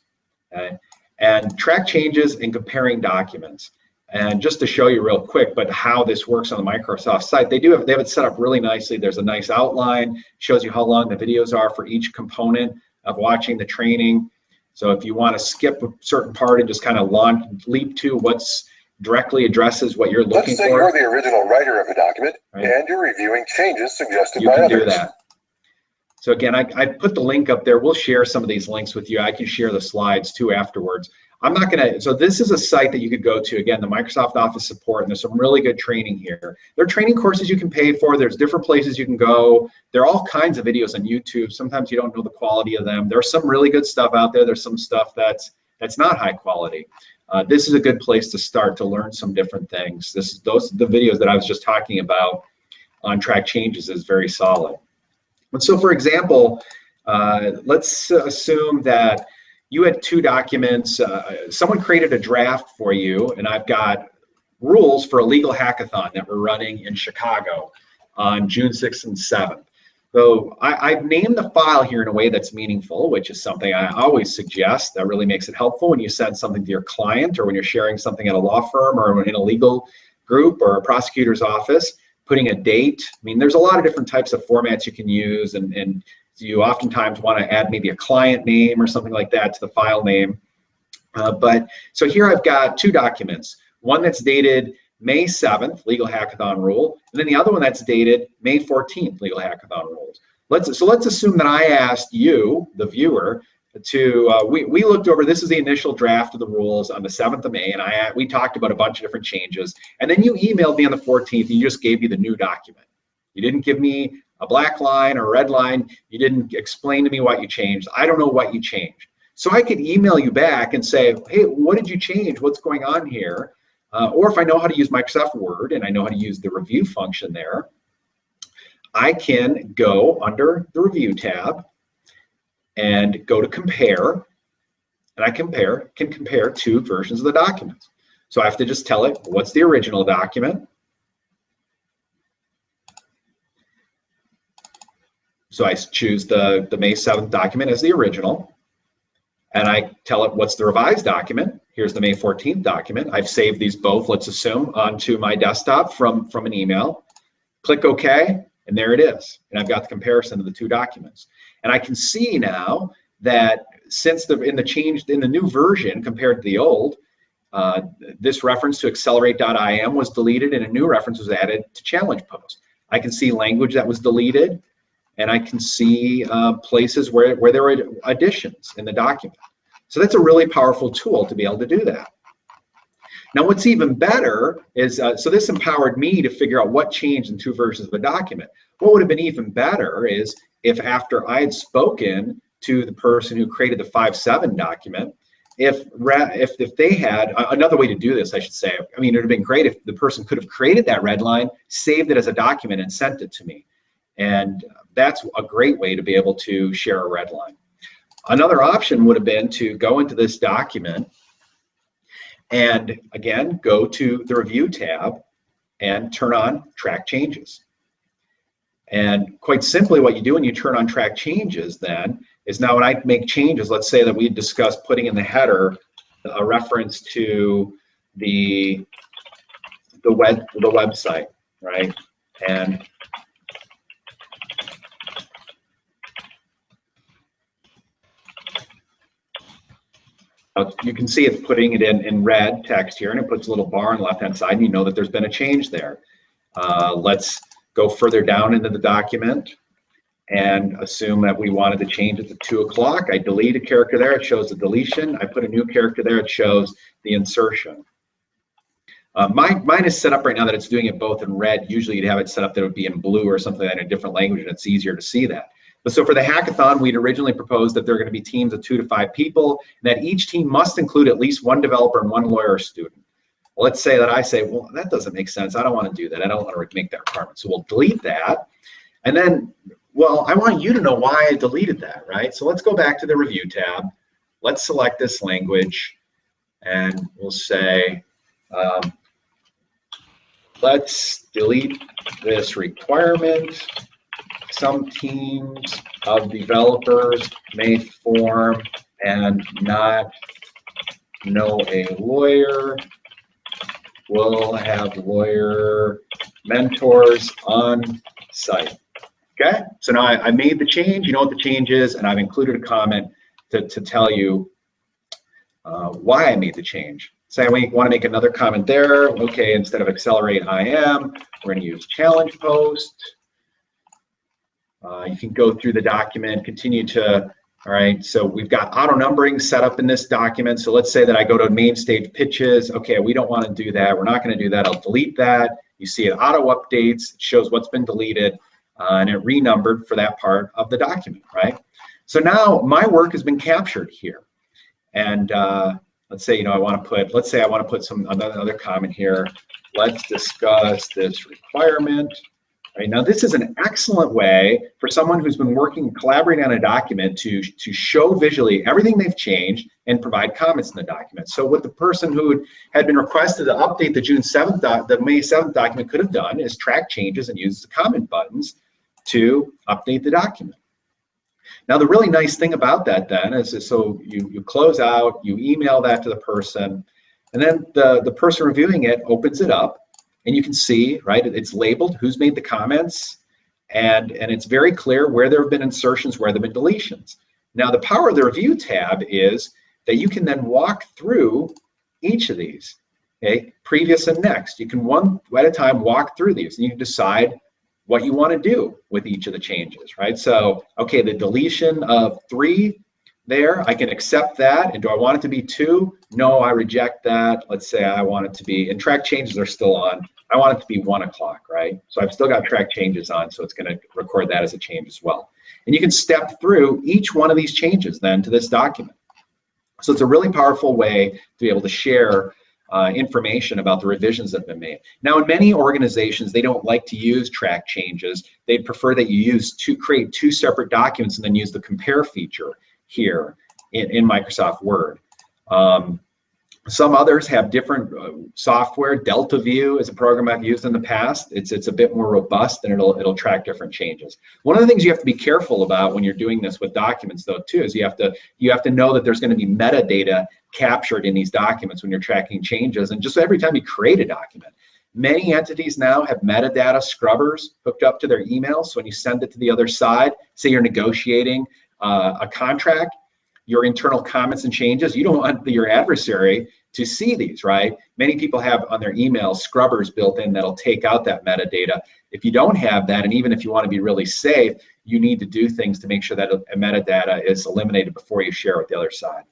Okay? And track changes and comparing documents. And just to show you real quick, but how this works on the Microsoft site, they have it set up really nicely. There's a nice outline, shows you how long the videos are for each component of watching the training. So if you want to skip a certain part and just kind of leap to what's directly addresses what you're looking for. Let's say you're the original writer of a document, right, and you're reviewing changes suggested by others. You can do that. So again, I put the link up there. We'll share some of these links with you. I can share the slides too afterwards. I'm not going to, so this is a site that you could go to, again, the Microsoft Office support, and there's some really good training here. There are training courses you can pay for. There's different places you can go. There are all kinds of videos on YouTube. Sometimes you don't know the quality of them. There's some really good stuff out there. There's some stuff that's not high quality. This is a good place to start to learn some different things. The videos that I was just talking about on track changes is very solid. And so, for example, let's assume that you had two documents. Someone created a draft for you, and I've got rules for a legal hackathon that we're running in Chicago on June 6th and 7th. So I've named the file here in a way that's meaningful, which is something I always suggest. That really makes it helpful when you send something to your client or when you're sharing something at a law firm or in a legal group or a prosecutor's office. Putting a date. I mean, there's a lot of different types of formats you can use, and you oftentimes want to add maybe a client name or something like that to the file name. But so here I've got two documents. One that's dated May 7th, Legal Hackathon Rule, and then the other one that's dated May 14th, Legal Hackathon Rules. Let's assume that I asked you, the viewer, to we looked over, this is the initial draft of the rules on the 7th of May, and we talked about a bunch of different changes, and then you emailed me on the 14th and you just gave me the new document. You didn't give me a black line or a red line. You didn't explain to me what you changed. I don't know what you changed. So I could email you back and say, hey, what did you change? What's going on here? Or if I know how to use Microsoft Word and I know how to use the review function there, I can go under the review tab and go to compare, and I can compare two versions of the documents. So I have to just tell it what's the original document. So I choose the May 7th document as the original, and I tell it what's the revised document. Here's the May 14th document. I've saved these both, let's assume, onto my desktop from an email. Click OK, and there it is. And I've got the comparison of the two documents. And I can see now that since in the new version compared to the old, this reference to accelerate.im was deleted and a new reference was added to challenge post. I can see language that was deleted, and I can see places where there were additions in the document. So that's a really powerful tool to be able to do that. Now, what's even better is, so this empowered me to figure out what changed in two versions of the document. What would have been even better is if after I had spoken to the person who created the 5.7 document, if they had another way to do this, I should say, I mean, it would have been great if the person could have created that red line, saved it as a document, and sent it to me. And that's a great way to be able to share a red line. Another option would have been to go into this document and, again, go to the review tab and turn on track changes. And quite simply, what you do when you turn on track changes then is now when I make changes, let's say that we discussed putting in the header a reference to the website, right? And you can see it's putting it in red text here, and it puts a little bar on the left-hand side, and you know that there's been a change there. Let's go further down into the document and assume that we wanted to change it to 2 o'clock. I delete a character there, it shows the deletion. I put a new character there, it shows the insertion. Mine is set up right now that it's doing it both in red. Usually you'd have it set up that it would be in blue or something like that in a different language, and it's easier to see that. But so for the hackathon, we'd originally proposed that there are going to be teams of 2 to 5 people, and that each team must include at least 1 developer and 1 lawyer or student. Well, let's say that I say, well, that doesn't make sense. I don't want to do that. I don't want to make that requirement. So we'll delete that. And then, well, I want you to know why I deleted that, right? So let's go back to the review tab. Let's select this language, and we'll say, let's delete this requirement. Some teams of developers may form and not know a lawyer we'll have lawyer mentors on site. Okay, so now I made the change, you know what the change is, and I've included a comment to tell you why I made the change. Say we want to make another comment there. Okay, instead of accelerate IM, we're going to use challenge post. You can go through the document, continue to, all right, so we've got auto numbering set up in this document. So let's say that I go to main stage pitches. Okay, we don't want to do that. We're not going to do that. I'll delete that. You see it auto updates, it shows what's been deleted, and it renumbered for that part of the document, right? So now my work has been captured here. And let's say, you know, let's say I want to put another comment here. Let's discuss this requirement. Right, now this is an excellent way for someone who's been working, collaborating on a document to show visually everything they've changed and provide comments in the document. So what the person who had been requested to update the the May 7th document could have done is track changes and use the comment buttons to update the document. Now the really nice thing about that then is so you close out, you email that to the person, and then the person reviewing it opens it up. And you can see, right, it's labeled who's made the comments, and it's very clear where there have been insertions, where there have been deletions. Now, the power of the review tab is that you can then walk through each of these, okay, previous and next. You can one at a time walk through these, and you can decide what you want to do with each of the changes, right? So, okay, the deletion of 3 there, I can accept that. And do I want it to be 2? No, I reject that. Let's say I want it to be, and track changes are still on. I want it to be 1 o'clock, right? So I've still got track changes on, so it's going to record that as a change as well. And you can step through each one of these changes then to this document. So it's a really powerful way to be able to share information about the revisions that have been made. Now, in many organizations, they don't like to use track changes. They'd prefer that you create 2 separate documents and then use the compare feature here in Microsoft Word. Some others have different software. Delta View is a program I've used in the past. It's a bit more robust and it'll track different changes. One of the things you have to be careful about when you're doing this with documents though too is you have to know that there's going to be metadata captured in these documents when you're tracking changes, and just every time you create a document. Many entities now have metadata scrubbers hooked up to their emails. So when you send it to the other side, say you're negotiating a contract, your internal comments and changes, you don't want your adversary to see these, right? Many people have on their emails scrubbers built in that'll take out that metadata. If you don't have that, and even if you want to be really safe, you need to do things to make sure that a metadata is eliminated before you share with the other side.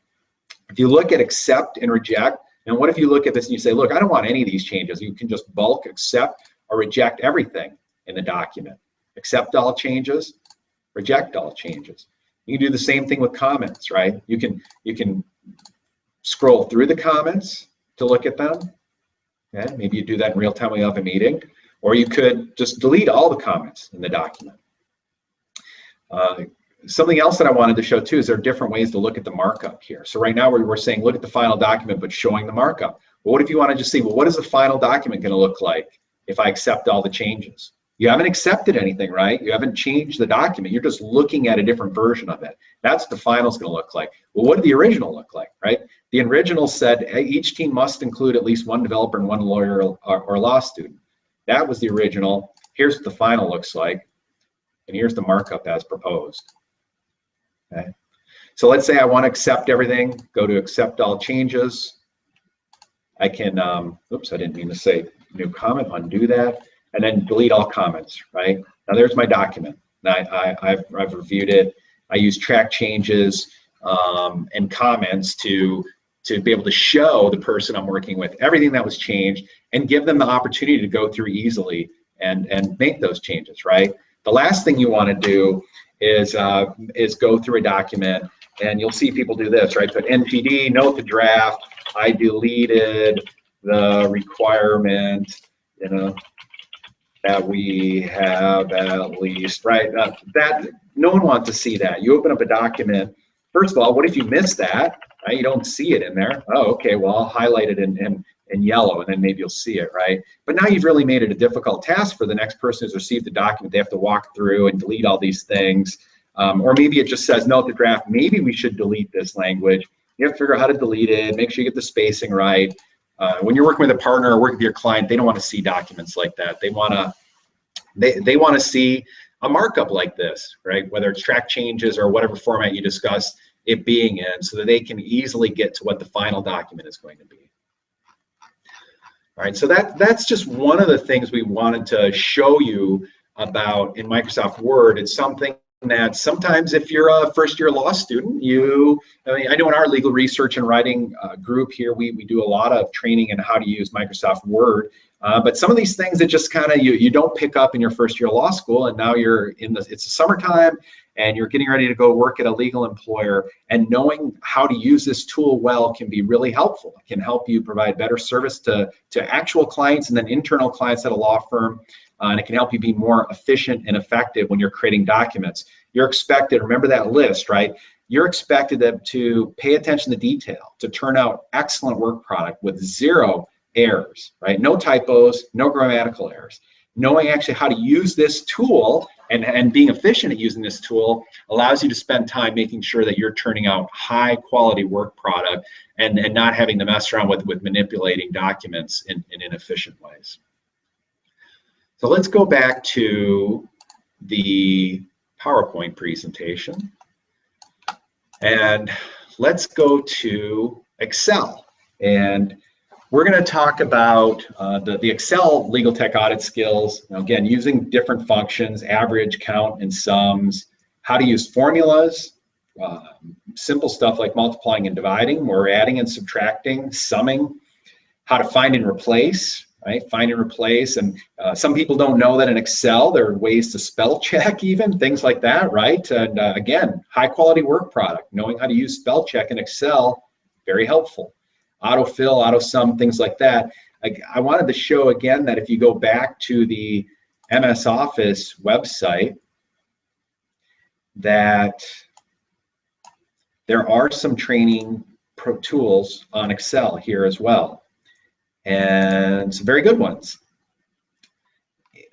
If you look at accept and reject, and what if you look at this and you say, look, I don't want any of these changes. You can just bulk accept or reject everything in the document. Accept all changes, reject all changes. You can do the same thing with comments, right? You can scroll through the comments to look at them. Okay? Maybe you do that in real time when you have a meeting, or you could just delete all the comments in the document. Something else that I wanted to show too is there are different ways to look at the markup here. So right now we're saying look at the final document, but showing the markup. Well, what if you want to just see, well, what is the final document going to look like if I accept all the changes? You haven't accepted anything, right? You haven't changed the document. You're just looking at a different version of it. That's what the final is going to look like. Well, what did the original look like, right? The original said hey, each team must include at least 1 developer and 1 lawyer or law student. That was the original. Here's what the final looks like. And here's the markup as proposed. Okay. So let's say I want to accept everything. Go to accept all changes. I can, oops, I didn't mean to say new comment, undo that. And then delete all comments, right? Now there's my document. I've reviewed it. I use track changes and comments to be able to show the person I'm working with everything that was changed and give them the opportunity to go through easily and make those changes, right? The last thing you want to do is go through a document, and you'll see people do this, right? Put NPD, note the draft. I deleted the requirement, you know, that we have at least, right? That no one wants to see that. You open up a document. First of all, what if you miss that? Right? You don't see it in there. Oh, okay. Well, I'll highlight it in yellow, and then maybe you'll see it, right? But now you've really made it a difficult task for the next person who's received the document. They have to walk through and delete all these things, or maybe it just says note the draft. Maybe we should delete this language. You have to figure out how to delete it. Make sure you get the spacing right. When you're working with a partner or working with your client, they don't want to see documents like that. They want to see a markup like this, right? Whether it's track changes or whatever format you discussed it being in, so that they can easily get to what the final document is going to be. All right, so that's just one of the things we wanted to show you about in Microsoft Word. It's something that sometimes if you're a first-year law student, I know in our legal research and writing group here, we do a lot of training in how to use Microsoft Word. But some of these things that just kind of you don't pick up in your first year of law school, and now it's the summertime and you're getting ready to go work at a legal employer, and knowing how to use this tool well can be really helpful. It can help you provide better service to actual clients and then internal clients at a law firm. And it can help you be more efficient and effective when you're creating documents. You're expected, remember that list, right? You're expected to pay attention to detail, to turn out excellent work product with 0 errors, right? No typos, no grammatical errors. Knowing actually how to use this tool and being efficient at using this tool allows you to spend time making sure that you're turning out high quality work product and not having to mess around with manipulating documents in inefficient ways. So let's go back to the PowerPoint presentation and let's go to Excel. And we're going to talk about the Excel legal tech audit skills. Now, again, using different functions, average, count, and sums, how to use formulas, simple stuff like multiplying and dividing, or adding and subtracting, summing, how to find and replace, right? Find and replace. And some people don't know that in Excel, there are ways to spell check even, things like that, right? And again, high quality work product, knowing how to use spell check in Excel, very helpful. Autofill, autosum, things like that. I wanted to show again that if you go back to the MS Office website, that there are some training tools on Excel here as well, and some very good ones.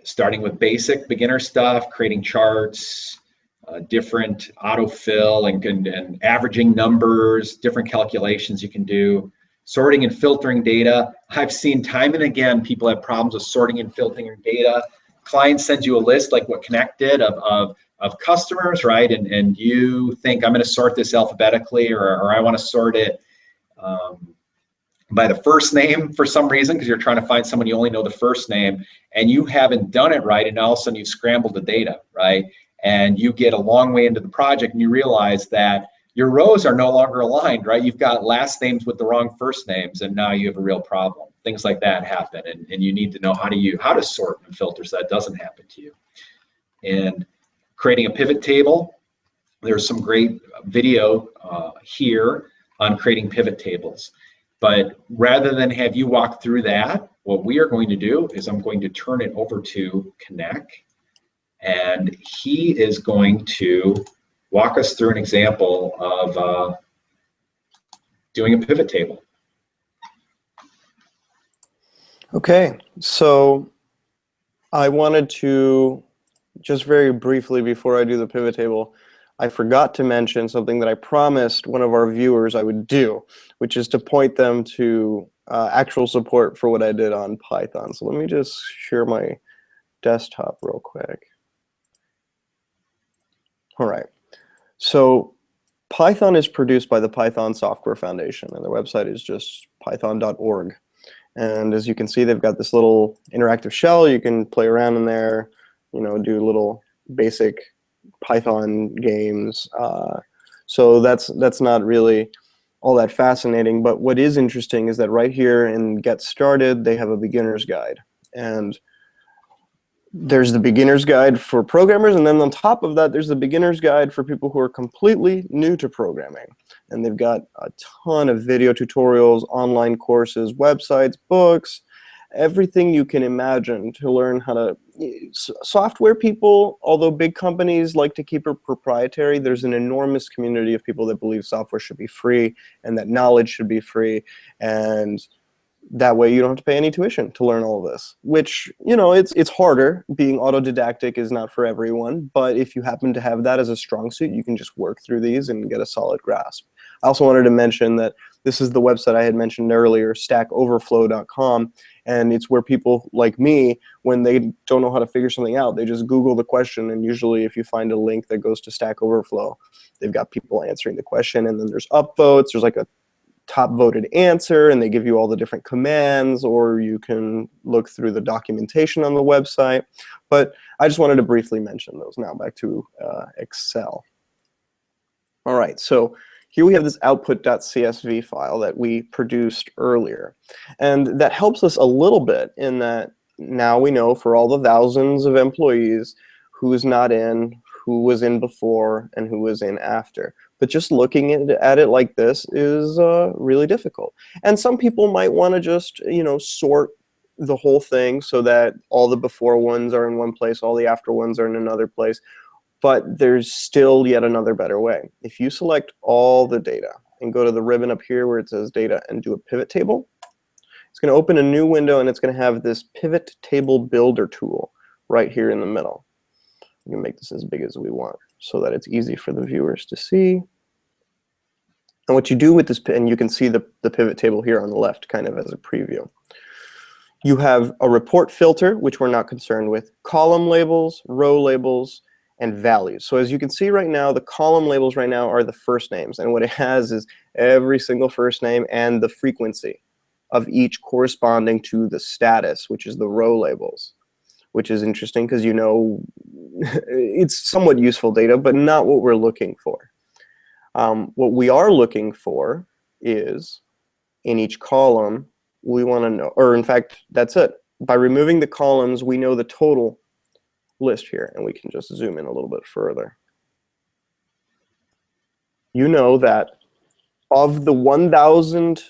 Starting with basic beginner stuff, creating charts, different autofill and averaging numbers, different calculations you can do. Sorting and filtering data. I've seen time and again people have problems with sorting and filtering data. Clients send you a list like what Canek did of customers, right? And you think, I'm going to sort this alphabetically, or I want to sort it by the first name for some reason, because you're trying to find someone you only know the first name, and you haven't done it right, and all of a sudden you've scrambled the data, right? And you get a long way into the project and you realize that your rows are no longer aligned, right? You've got last names with the wrong first names, and now you have a real problem. Things like that happen, and you need to know how to sort and filter so that doesn't happen to you. And creating a pivot table, there's some great video here on creating pivot tables. But rather than have you walk through that, what we are going to do is I'm going to turn it over to Canek, and he is going to walk us through an example of doing a pivot table. Okay, so I wanted to just very briefly before I do the pivot table, I forgot to mention something that I promised one of our viewers I would do, which is to point them to actual support for what I did on Python. So let me just share my desktop real quick. All right. So Python is produced by the Python Software Foundation, and their website is just python.org. And as you can see, they've got this little interactive shell. You can play around in there, do little basic Python games. So that's not really all that fascinating. But what is interesting is that right here in Get Started, they have a beginner's guide. And there's the beginner's guide for programmers, and then on top of that, there's the beginner's guide for people who are completely new to programming. And they've got a ton of video tutorials, online courses, websites, books, everything you can imagine to learn how to. Software people, although big companies like to keep it proprietary, there's an enormous community of people that believe software should be free and that knowledge should be free. And that way you don't have to pay any tuition to learn all of this, which, it's harder. Being autodidactic is not for everyone, but if you happen to have that as a strong suit, you can just work through these and get a solid grasp. I also wanted to mention that This is the website I had mentioned earlier, stackoverflow.com, and it's where people like me, when they don't know how to figure something out, they just Google the question, and usually if you find a link that goes to Stack Overflow, they've got people answering the question, and then there's upvotes, there's like a top voted answer, and they give you all the different commands, or you can look through the documentation on the website. But I just wanted to briefly mention those. Now back to Excel. All right, so here we have this output.csv file that we produced earlier. And that helps us a little bit in that now we know for all the thousands of employees who's not in, who was in before, and who was in after. But just looking at it like this is really difficult. And some people might want to just, sort the whole thing so that all the before ones are in one place, all the after ones are in another place. But there's still yet another better way. If you select all the data and go to the ribbon up here where it says data and do a pivot table, it's going to open a new window, and it's going to have this pivot table builder tool right here in the middle. We can make this as big as we want so that it's easy for the viewers to see. And what you do with this, and you can see the pivot table here on the left kind of as a preview. You have a report filter, which we're not concerned with, column labels, row labels, and values. So as you can see right now, the column labels right now are the first names. And what it has is every single first name and the frequency of each corresponding to the status, which is the row labels, which is interesting because it's somewhat useful data, but not what we're looking for. What we are looking for is in each column, we want to know, or in fact, that's it. By removing the columns, we know the total list here, and we can just zoom in a little bit further. You know that of the 1,000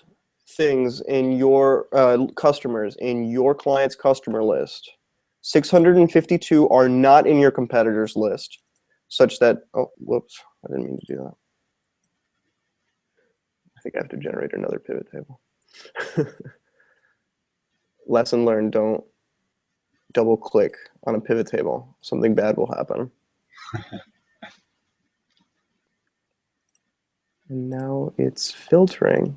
things in your customers in your client's customer list, 652 are not in your competitors list, such that, oh, whoops, I didn't mean to do that. I think I have to generate another pivot table. Lesson learned, don't double click on a pivot table. Something bad will happen. And now it's filtering.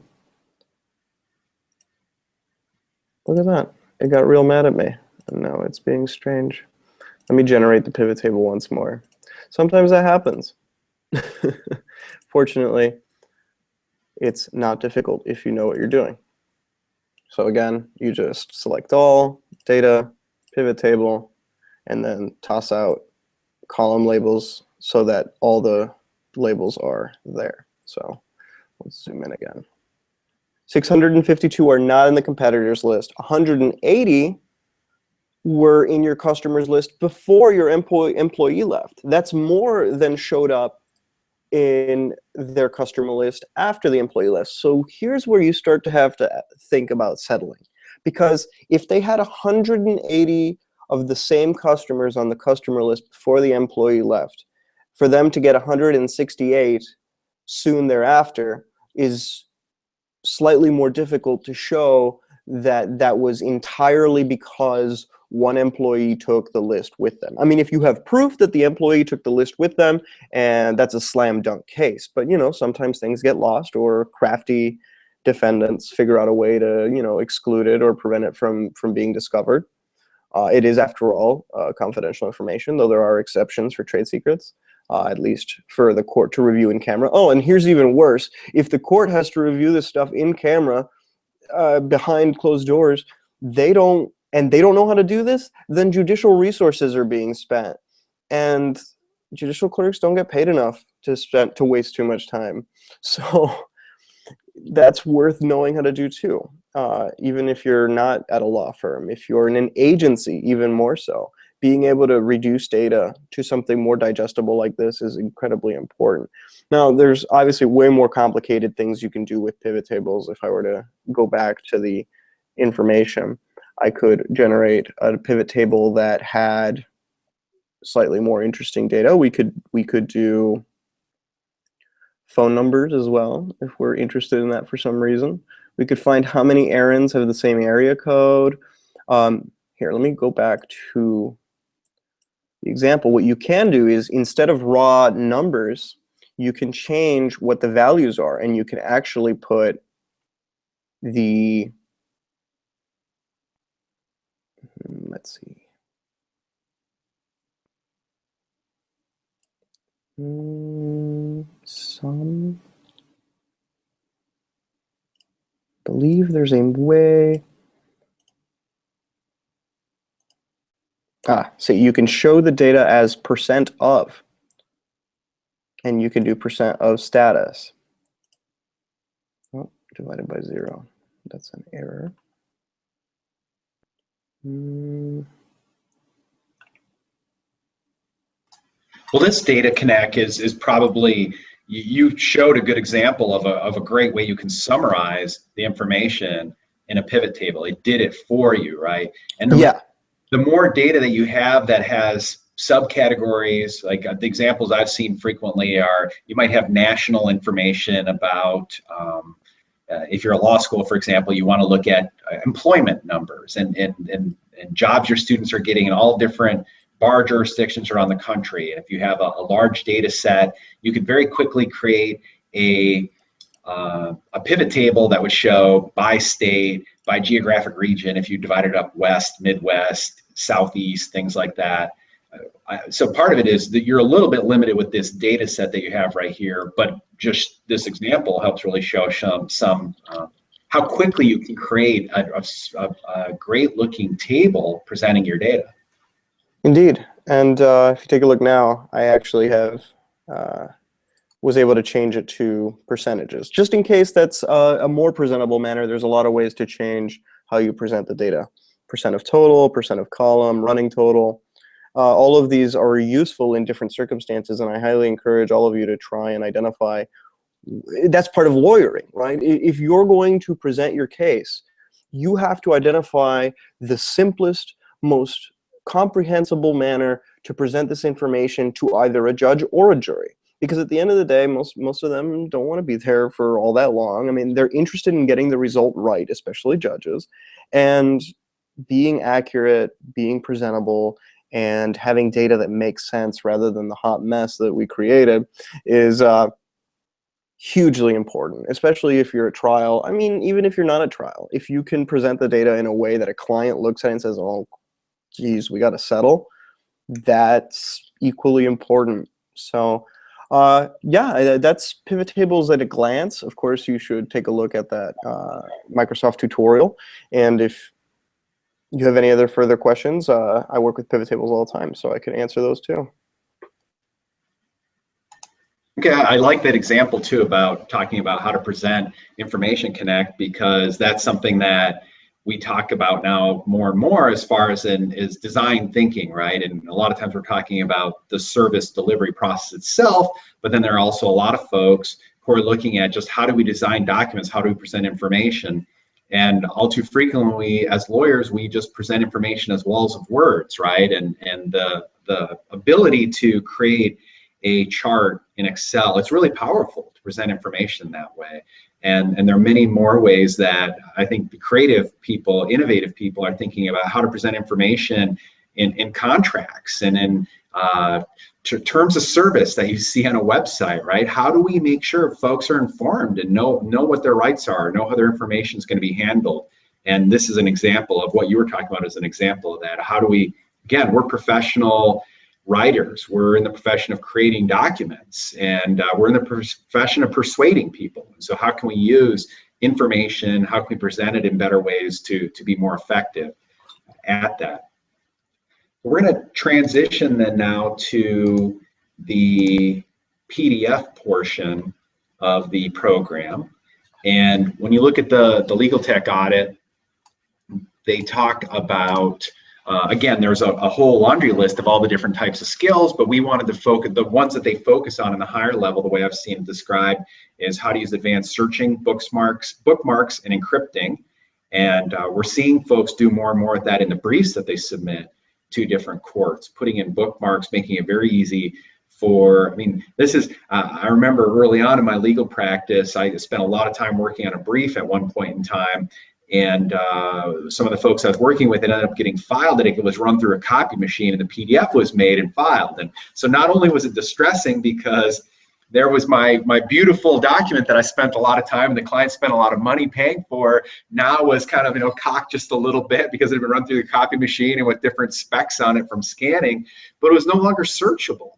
Look at that. It got real mad at me. And now it's being strange. Let me generate the pivot table once more. Sometimes that happens. Fortunately, it's not difficult if you know what you're doing. So again, you just select all, data, pivot table, and then toss out column labels so that all the labels are there. So let's zoom in again. 652 are not in the competitors list. 180 were in your customers list before your employee left. That's more than showed up in their customer list after the employee list. So here's where you start to have to think about settling. Because if they had 180 of the same customers on the customer list before the employee left, for them to get 168 soon thereafter is slightly more difficult to show that that was entirely because one employee took the list with them. I mean, if you have proof that the employee took the list with them, and that's a slam dunk case. But sometimes things get lost, or crafty defendants figure out a way to exclude it or prevent it from being discovered. It is, after all, confidential information, though there are exceptions for trade secrets, at least for the court to review in camera. Oh, and here's even worse. If the court has to review this stuff in camera, behind closed doors, they don't know how to do this, then judicial resources are being spent. And judicial clerks don't get paid enough to waste too much time. So that's worth knowing how to do too. Even if you're not at a law firm, if you're in an agency, even more so, being able to reduce data to something more digestible like this is incredibly important. Now, there's obviously way more complicated things you can do with pivot tables. If I were to go back to the information, I could generate a pivot table that had slightly more interesting data. We could do phone numbers as well, if we're interested in that for some reason. We could find how many errands have the same area code. Here, let me go back to the example. What you can do is, instead of raw numbers, you can change what the values are, and you can actually put the, let's see. Some believe there's a way. So you can show the data as percent of, and you can do percent of status. Oh, divided by 0. That's an error. Well, this data Canek is probably, you showed a good example of a great way you can summarize the information in a pivot table. It did it for you, right? And the more data that you have that has subcategories, like the examples I've seen frequently are, you might have national information about, if you're a law school, for example, you want to look at employment numbers and jobs your students are getting in all different bar jurisdictions around the country. And if you have a large data set, you could very quickly create a pivot table that would show by state, by geographic region, if you divided up West, Midwest, Southeast, things like that. So part of it is that you're a little bit limited with this data set that you have right here, but just this example helps really show some how quickly you can create a great looking table presenting your data. Indeed. And if you take a look now, I actually have was able to change it to percentages. Just in case that's a more presentable manner, there's a lot of ways to change how you present the data. Percent of total, percent of column, running total. All of these are useful in different circumstances, and I highly encourage all of you to try and identify. That's part of lawyering, right? If you're going to present your case, you have to identify the simplest, most comprehensible manner to present this information to either a judge or a jury. Because at the end of the day, most of them don't want to be there for all that long. I mean, they're interested in getting the result right, especially judges, and being accurate, being presentable, and having data that makes sense rather than the hot mess that we created is hugely important, especially if you're at trial. I mean, even if you're not at trial, if you can present the data in a way that a client looks at it and says, oh, geez, we got to settle, that's equally important. So yeah, that's pivot tables at a glance. Of course, you should take a look at that Microsoft tutorial. And if you have any other further questions, I work with pivot tables all the time, so I can answer those too. Okay, I like that example too about talking about how to present information Canek, because that's something that we talk about now more and more as far as is design thinking, right? And a lot of times we're talking about the service delivery process itself, but then there are also a lot of folks who are looking at just how do we design documents, how do we present information? And all too frequently as lawyers, we just present information as walls of words, right? And the ability to create a chart in Excel, it's really powerful to present information that way. And there are many more ways that I think the creative people, innovative people are thinking about how to present information in contracts and in terms of service that you see on a website, right? How do we make sure folks are informed and know what their rights are, know how their information is going to be handled? And this is an example of what you were talking about as an example of that. How do we, again, we're professional writers, we're in the profession of creating documents, and we're in the profession of persuading people. So how can we use information, how can we present it in better ways to be more effective at that? We're going to transition then now to the PDF portion of the program. And when you look at the legal tech audit, they talk about again, there's a whole laundry list of all the different types of skills, but we wanted to focus, the ones that they focus on in the higher level, the way I've seen it described, is how to use advanced searching, bookmarks, and encrypting. And we're seeing folks do more and more with that in the briefs that they submit to different courts, putting in bookmarks, making it very easy for, I mean, this is, I remember early on in my legal practice, I spent a lot of time working on a brief at one point in time. And some of the folks I was working with, it ended up getting filed, that it was run through a copy machine and the PDF was made and filed. And so not only was it distressing because there was my beautiful document that I spent a lot of time and the client spent a lot of money paying for, now was kind of, cocked just a little bit because it had been run through the copy machine and with different specs on it from scanning, but it was no longer searchable.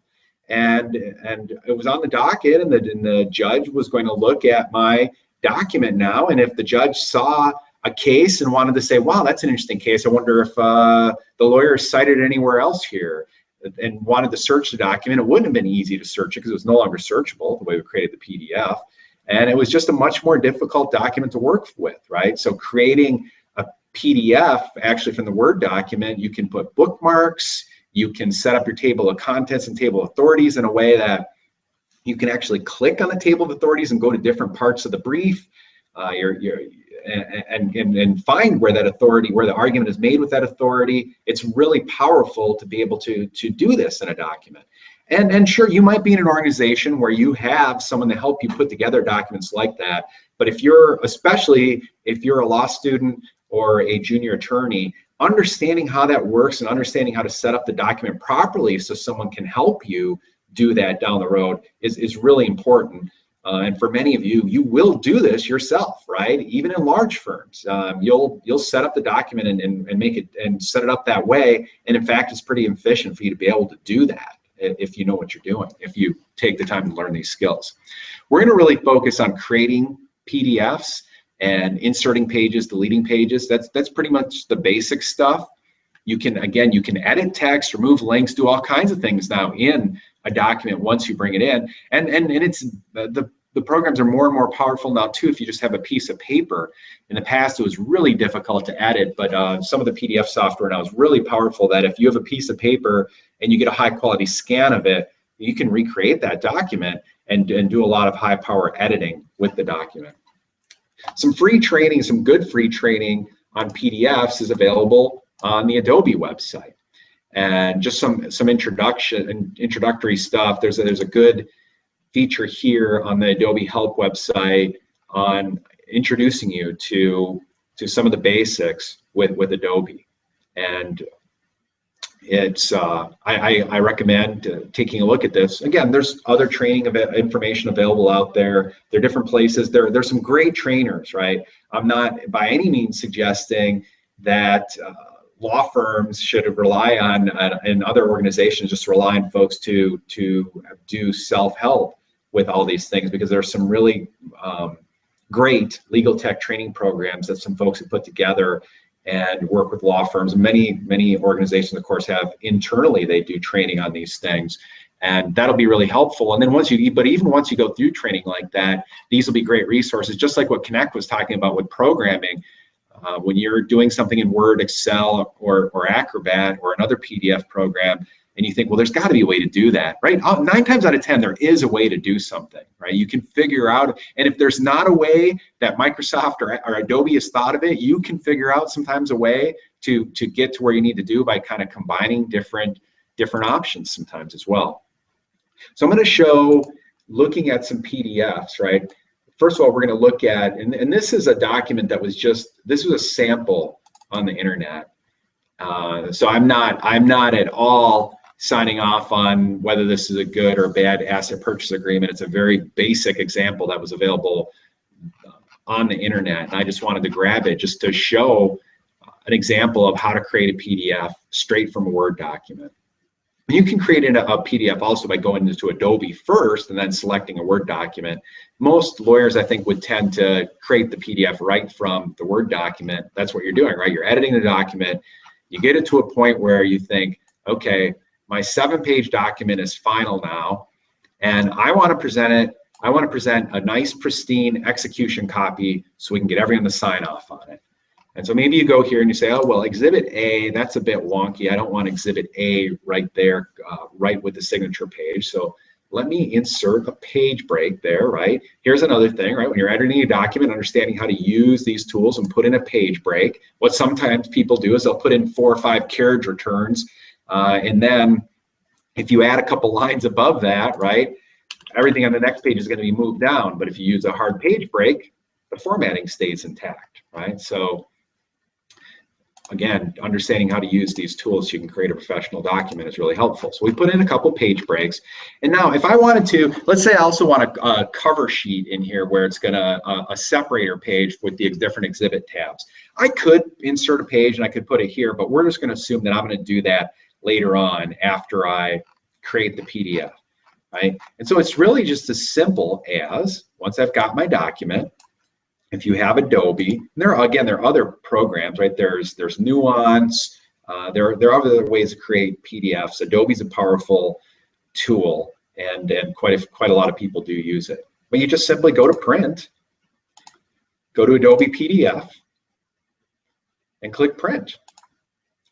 And it was on the docket, and the judge was going to look at my document now, and if the judge saw a case and wanted to say, wow, that's an interesting case, I wonder if the lawyer cited it anywhere else here, and wanted to search the document, it wouldn't have been easy to search it because it was no longer searchable the way we created the PDF. And it was just a much more difficult document to work with, right? So creating a PDF actually from the Word document, you can put bookmarks, you can set up your table of contents and table of authorities in a way that you can actually click on the table of authorities and go to different parts of the brief. And find where that authority, where the argument is made with that authority. It's really powerful to be able to do this in a document. And sure, you might be in an organization where you have someone to help you put together documents like that. But especially if you're a law student or a junior attorney, understanding how that works and understanding how to set up the document properly so someone can help you do that down the road is really important. And for many of you, you will do this yourself, right? Even in large firms, you'll set up the document and make it and set it up that way. And in fact, it's pretty efficient for you to be able to do that if you know what you're doing, if you take the time to learn these skills. We're going to really focus on creating PDFs and inserting pages, deleting pages. That's pretty much the basic stuff. You can edit text, remove links, do all kinds of things now in a document once you bring it in. And it's the programs are more and more powerful now too if you just have a piece of paper. In the past, it was really difficult to edit, but some of the PDF software now is really powerful that if you have a piece of paper and you get a high quality scan of it, you can recreate that document and do a lot of high power editing with the document. Some free training, some good free training on PDFs is available on the Adobe website. And just some introductory stuff. There's a good feature here on the Adobe Help website on introducing you to some of the basics with Adobe. And it's I recommend taking a look at this. Again, there's other training information available out there. There are different places. There's some great trainers, right? I'm not by any means suggesting that law firms should rely on and other organizations just rely on folks to do self-help with all these things, because there's some really great legal tech training programs that some folks have put together and work with law firms. Many organizations, of course, have internally, they do training on these things, and that'll be really helpful. And then even once you go through training like that, these will be great resources, just like what Canek was talking about with programming. When you're doing something in Word, Excel, or Acrobat, or another PDF program, and you think, well, there's got to be a way to do that, right? 9 times out of 10, there is a way to do something, right? You can figure out, and if there's not a way that Microsoft or Adobe has thought of it, you can figure out sometimes a way to get to where you need to do by kind of combining different options sometimes as well. So I'm going to show, looking at some PDFs, right? First of all, we're going to look at, and this is a document that was this was a sample on the internet. So I'm not at all signing off on whether this is a good or bad asset purchase agreement. It's a very basic example that was available on the internet. And I just wanted to grab it just to show an example of how to create a PDF straight from a Word document. You can create a PDF also by going into Adobe first and then selecting a Word document. Most lawyers, I think, would tend to create the PDF right from the Word document. That's what you're doing, right? You're editing the document. You get it to a point where you think, okay, my 7-page document is final now, and I want to present it. I want to present a nice, pristine execution copy so we can get everyone to sign off on it. And so maybe you go here and you say, oh, well, Exhibit A, that's a bit wonky. I don't want Exhibit A right there, right with the signature page. So let me insert a page break there, right? Here's another thing, right? When you're editing a document, understanding how to use these tools and put in a page break. What sometimes people do is they'll put in 4 or 5 carriage returns. And then if you add a couple lines above that, right, everything on the next page is going to be moved down. But if you use a hard page break, the formatting stays intact, right? So again, understanding how to use these tools so you can create a professional document is really helpful. So we put in a couple page breaks. And now if I wanted to, let's say I also want a cover sheet in here where it's gonna, a separator page with the different exhibit tabs. I could insert a page and I could put it here, but we're just gonna assume that I'm gonna do that later on after I create the PDF, right? And so it's really just as simple as, once I've got my document, if you have Adobe, there are other programs, right? There's Nuance. There are other ways to create PDFs. Adobe's a powerful tool, and quite a lot of people do use it. But you just simply go to Print, go to Adobe PDF, and click Print,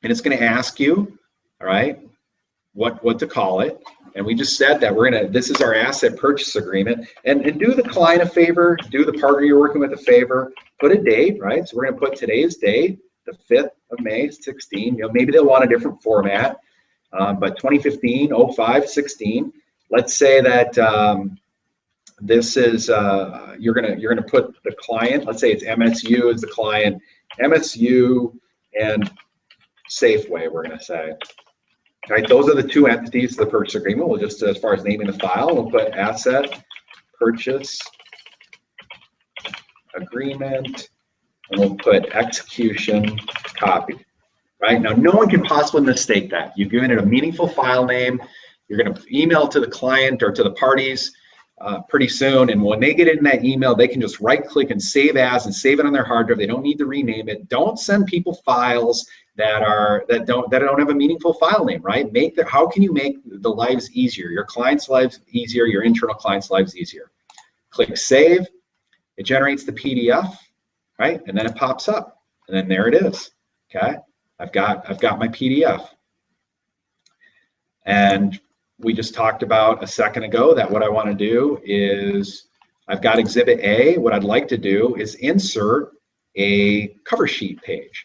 and it's going to ask you, all right, what to call it. And we just said that this is our asset purchase agreement, and do the client a favor, do the partner you're working with a favor, put a date, right? So we're gonna put today's date, the 5th of May, 16. You know, maybe they'll want a different format, but 2015, 05, 16. Let's say that this is, you're gonna put the client, let's say it's MSU is the client, MSU and Safeway, we're gonna say. Right, those are the two entities of the purchase agreement. We'll just, as far as naming the file, we'll put asset purchase agreement, and we'll put execution copy. Right, now no one can possibly mistake that. You've given it a meaningful file name. You're going to email it to the client or to the parties pretty soon, and when they get it in that email, they can just right click and save as and save it on their hard drive. They don't need to rename it. Don't send people files that don't have a meaningful file name, right? How can you make the lives easier, your clients' lives easier, your internal clients' lives easier? Click save, it generates the PDF, right? And then it pops up, and then there it is. Okay, I've got my PDF. And we just talked about a second ago that what I want to do is, I've got Exhibit A. What I'd like to do is insert a cover sheet page.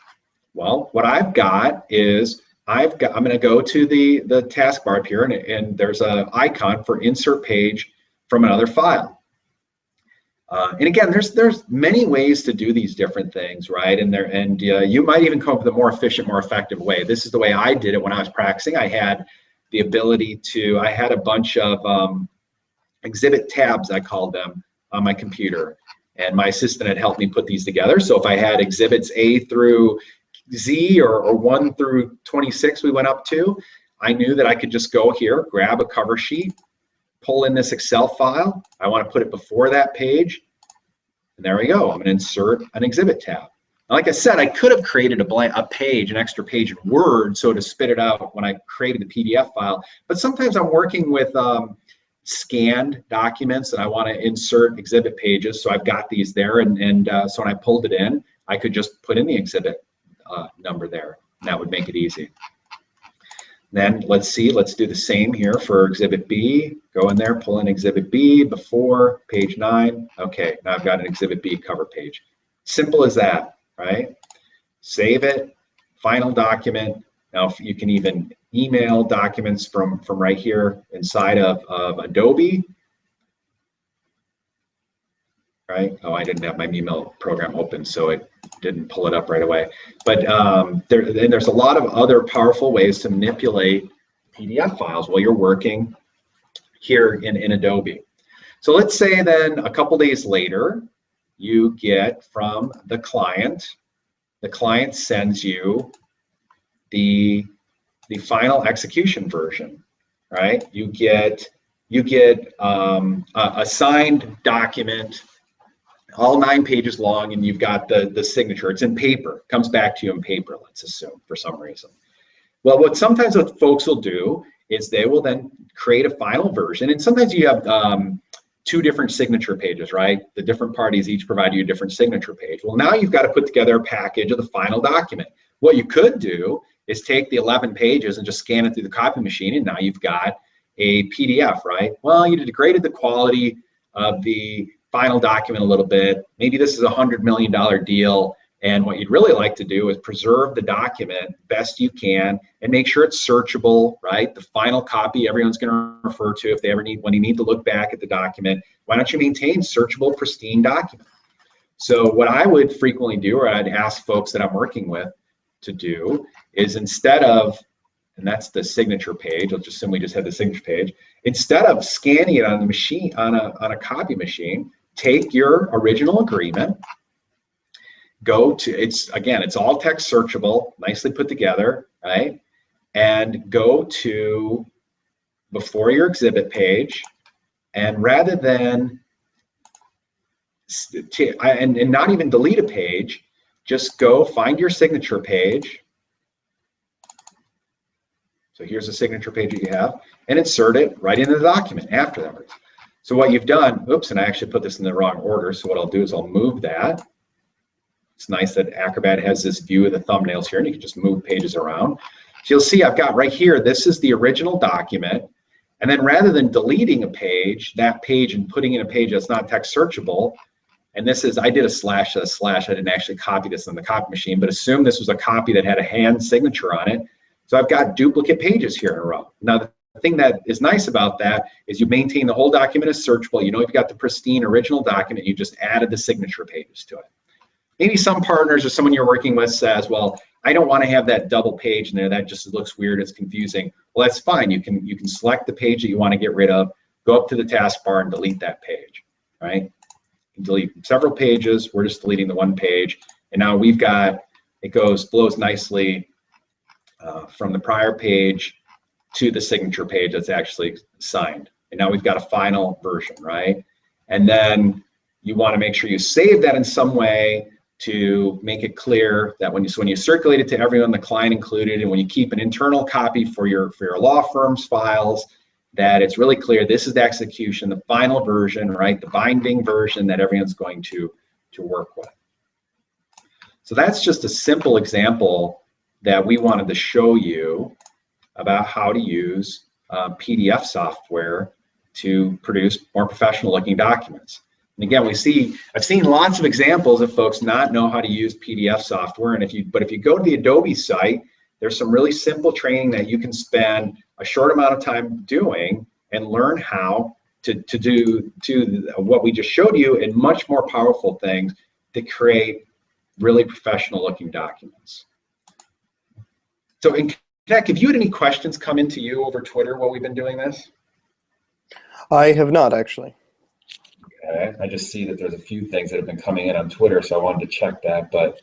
Well, what I've got is, I'm going to go to the taskbar up here, and there's an icon for insert page from another file. And again, there's many ways to do these different things, right? And you might even come up with a more efficient, more effective way. This is the way I did it when I was practicing. I had the ability to, I had a bunch of exhibit tabs, I called them, on my computer. And my assistant had helped me put these together. So if I had exhibits A through Z or 1 through 26 we went up to, I knew that I could just go here, grab a cover sheet, pull in this Excel file. I want to put it before that page. And there we go. I'm going to insert an exhibit tab. Like I said, I could have created a page, an extra page in Word, so to spit it out when I created the PDF file. But sometimes I'm working with scanned documents and I want to insert exhibit pages. So I've got these there, and so when I pulled it in, I could just put in the exhibit number there, and that would make it easy. Then let's do the same here for Exhibit B. Go in there, pull in Exhibit B before page 9. Okay, now I've got an Exhibit B cover page. Simple as that. Right? Save it, final document. Now you can even email documents from right here inside of Adobe. Right? Oh, I didn't have my email program open, so it didn't pull it up right away. But there's a lot of other powerful ways to manipulate PDF files while you're working here in Adobe. So let's say then a couple days later, you get from the client sends you the final execution version, right? You get a signed document, all 9 pages long, and you've got the signature. It's in paper, comes back to you in paper, let's assume, for some reason. Well, what folks will do is they will then create a final version, and sometimes you have 2 different signature pages, right? The different parties each provide you a different signature page. Well, now you've got to put together a package of the final document. What you could do is take the 11 pages and just scan it through the copy machine, and now you've got a PDF, right? Well, you degraded the quality of the final document a little bit. Maybe this is a $100 million deal, and what you'd really like to do is preserve the document best you can and make sure it's searchable, right? The final copy everyone's going to refer to if they ever when you need to look back at the document. Why don't you maintain searchable, pristine document? So what I would frequently do, or I'd ask folks that I'm working with, to do is, instead of, and that's the signature page, let's just assume we just had the signature page, instead of scanning it on the machine, on a copy machine, take your original agreement, go to, it's all text searchable, nicely put together, right? And go to before your exhibit page, and rather than and not even delete a page, just go find your signature page. So here's the signature page that you have, and insert it right into the document afterwards. So what you've done, oops, and I actually put this in the wrong order. So what I'll do is I'll move that. It's nice that Acrobat has this view of the thumbnails here, and you can just move pages around. So you'll see I've got right here, this is the original document. And then rather than deleting a page, that page, and putting in a page that's not text searchable, and this is, I did a slash, I didn't actually copy this on the copy machine, but assume this was a copy that had a hand signature on it. So I've got duplicate pages here in a row. Now, the thing that is nice about that is you maintain the whole document as searchable. You know, you've got the pristine original document, you just added the signature pages to it. Maybe some partners or someone you're working with says, well, I don't want to have that double page in there. That just looks weird, it's confusing. Well, that's fine. You can select the page that you want to get rid of, go up to the taskbar and delete that page, right? You can delete several pages. We're just deleting the one page. And now we've got, it flows nicely from the prior page to the signature page that's actually signed. And now we've got a final version, right? And then you want to make sure you save that in some way to make it clear that when you circulate it to everyone, the client included, and when you keep an internal copy for your law firm's files, that it's really clear this is the execution, the final version, right? The binding version that everyone's going to work with. So that's just a simple example that we wanted to show you about how to use PDF software to produce more professional looking documents. And again, I've seen lots of examples of folks not know how to use PDF software. And if you go to the Adobe site, there's some really simple training that you can spend a short amount of time doing and learn how to do what we just showed you, and much more powerful things to create really professional looking documents. So in Canek, have you had any questions come into you over Twitter while we've been doing this? I have not, actually. Okay, I just see that there's a few things that have been coming in on Twitter, so I wanted to check that. But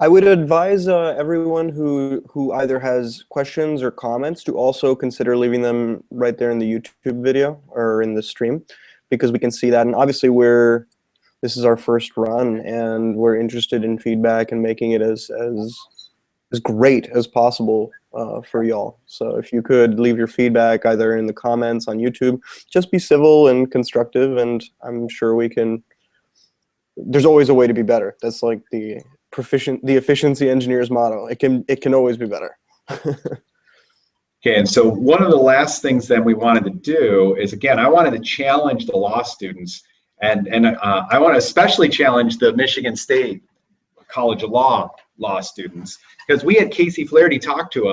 I would advise everyone who either has questions or comments to also consider leaving them right there in the YouTube video or in the stream, because we can see that. And obviously this is our first run, and we're interested in feedback and making it as great as possible for y'all. So if you could leave your feedback either in the comments on YouTube, just be civil and constructive, and I'm sure we can. There's always a way to be better. That's like the efficiency engineer's motto. It can always be better. Okay, and so one of the last things that we wanted to do is, again, I wanted to challenge the law students, and I want to especially challenge the Michigan State College of Law students, because we had Casey Flaherty talk to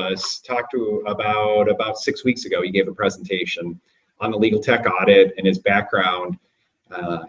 about 6 weeks ago. He gave a presentation on the legal tech audit and his background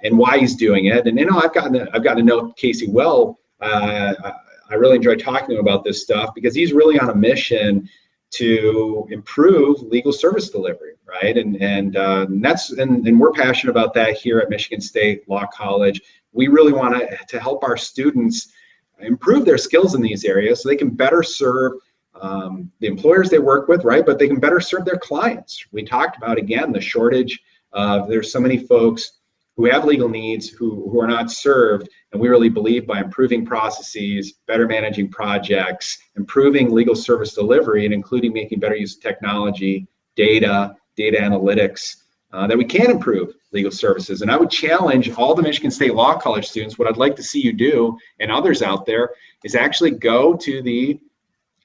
and why he's doing it. And I've gotten to know Casey well. I really enjoy talking to him about this stuff because he's really on a mission to improve legal service delivery, right? And we're passionate about that here at Michigan State Law College. We really want to help our students improve their skills in these areas so they can better serve the employers they work with, right? But they can better serve their clients. We talked about, again, the shortage of, there's so many folks who have legal needs who are not served, and we really believe by improving processes, better managing projects, improving legal service delivery, and including making better use of technology, data analytics, that we can improve legal services. And I would challenge all the Michigan State Law College students, what I'd like to see you do, and others out there, is actually go to the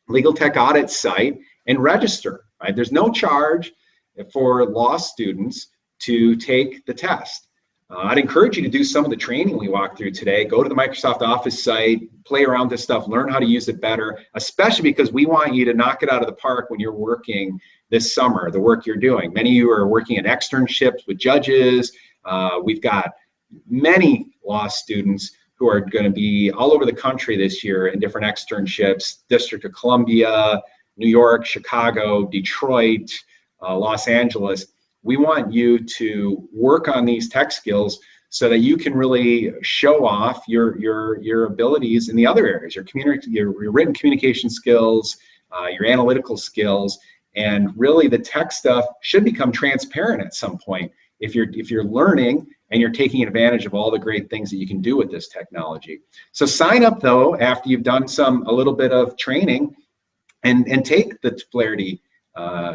Legal Tech Audit site and register, right? There's no charge for law students to take the test. I'd encourage you to do some of the training we walked through today. Go to the Microsoft Office site, play around with this stuff, learn how to use it better, especially because we want you to knock it out of the park when you're working this summer, the work you're doing. Many of you are working in externships with judges. We've got many law students who are going to be all over the country this year in different externships, District of Columbia, New York, Chicago, Detroit, Los Angeles. We want you to work on these tech skills so that you can really show off your abilities in the other areas, your written communication skills, your analytical skills, and really the tech stuff should become transparent at some point if you're learning and you're taking advantage of all the great things that you can do with this technology. So sign up though after you've done a little bit of training and take the Flaherty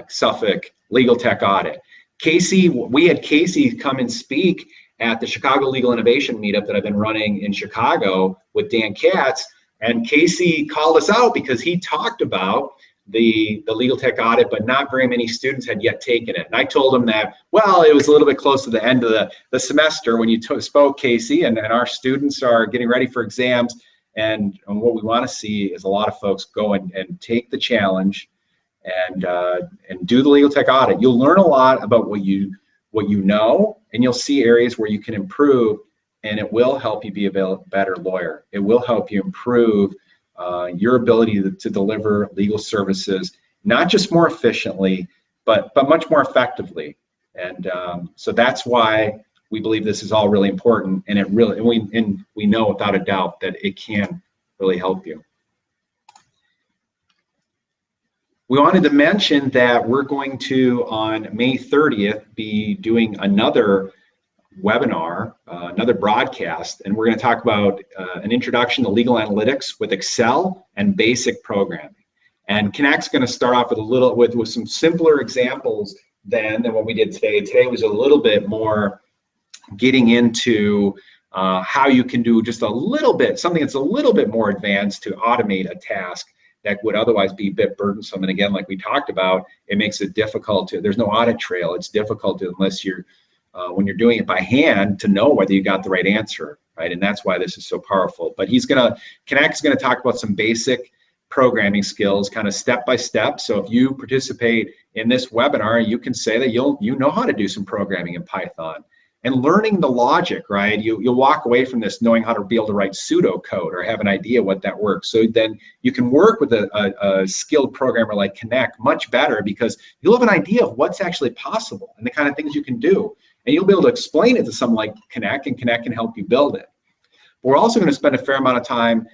Suffolk Legal Tech Audit. Casey, we had Casey come and speak at the Chicago Legal Innovation Meetup that I've been running in Chicago with Dan Katz, and Casey called us out because he talked about the legal tech audit, but not very many students had yet taken it. And I told him that, well, it was a little bit close to the end of the semester when you spoke, Casey, and our students are getting ready for exams. And what we want to see is a lot of folks go and take the challenge and do the legal tech audit. You'll learn a lot about what you know, and you'll see areas where you can improve, and it will help you be a better lawyer. It will help you improve your ability to deliver legal services, not just more efficiently, but much more effectively. And so that's why we believe this is all really important, and we know without a doubt that it can really help you. We wanted to mention that we're going to, on May 30th, be doing another webinar, another broadcast, and we're going to talk about an introduction to legal analytics with Excel and basic programming. And Canek's going to start off with some simpler examples than what we did today. Today was a little bit more getting into how you can do just a little bit, something that's a little bit more advanced to automate a task that would otherwise be a bit burdensome. And again, like we talked about, it makes it difficult there's no audit trail. It's difficult unless you're when you're doing it by hand to know whether you got the right answer, right? And that's why this is so powerful. But Canek's gonna talk about some basic programming skills, kind of step by step. So if you participate in this webinar, you can say that you know how to do some programming in Python. And learning the logic, right? You'll walk away from this knowing how to be able to write pseudocode or have an idea what that works. So then you can work with a skilled programmer like Canek much better because you'll have an idea of what's actually possible and the kind of things you can do. And you'll be able to explain it to someone like Canek, and Canek can help you build it. But we're also going to spend a fair amount of time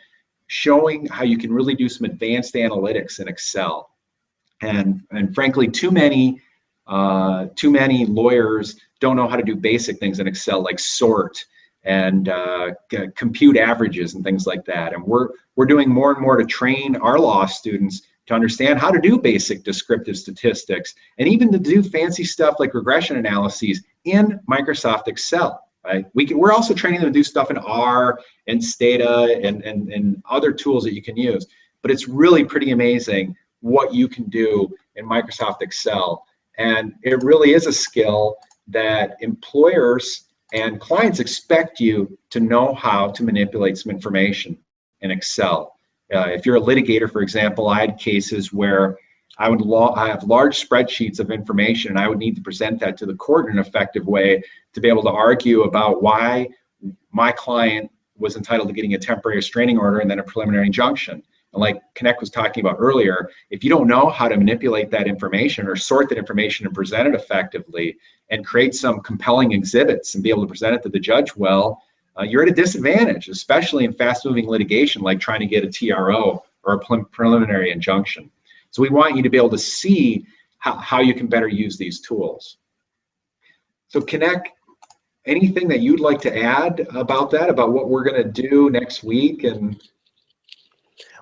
showing how you can really do some advanced analytics in Excel. And frankly, too many lawyers don't know how to do basic things in Excel, like sort and compute averages and things like that. And we're doing more and more to train our law students to understand how to do basic descriptive statistics and even to do fancy stuff like regression analyses in Microsoft Excel. Right? We're also training them to do stuff in R and Stata and other tools that you can use. But it's really pretty amazing what you can do in Microsoft Excel. And it really is a skill that employers and clients expect you to know how to manipulate some information in Excel. If you're a litigator, for example, I had cases where I have large spreadsheets of information, and I would need to present that to the court in an effective way to be able to argue about why my client was entitled to getting a temporary restraining order and then a preliminary injunction. And like Canek was talking about earlier, if you don't know how to manipulate that information or sort that information and present it effectively and create some compelling exhibits and be able to present it to the judge well, you're at a disadvantage, especially in fast-moving litigation like trying to get a TRO or a preliminary injunction. So we want you to be able to see how you can better use these tools. So Canek, anything that you'd like to add about that, about what we're going to do next week?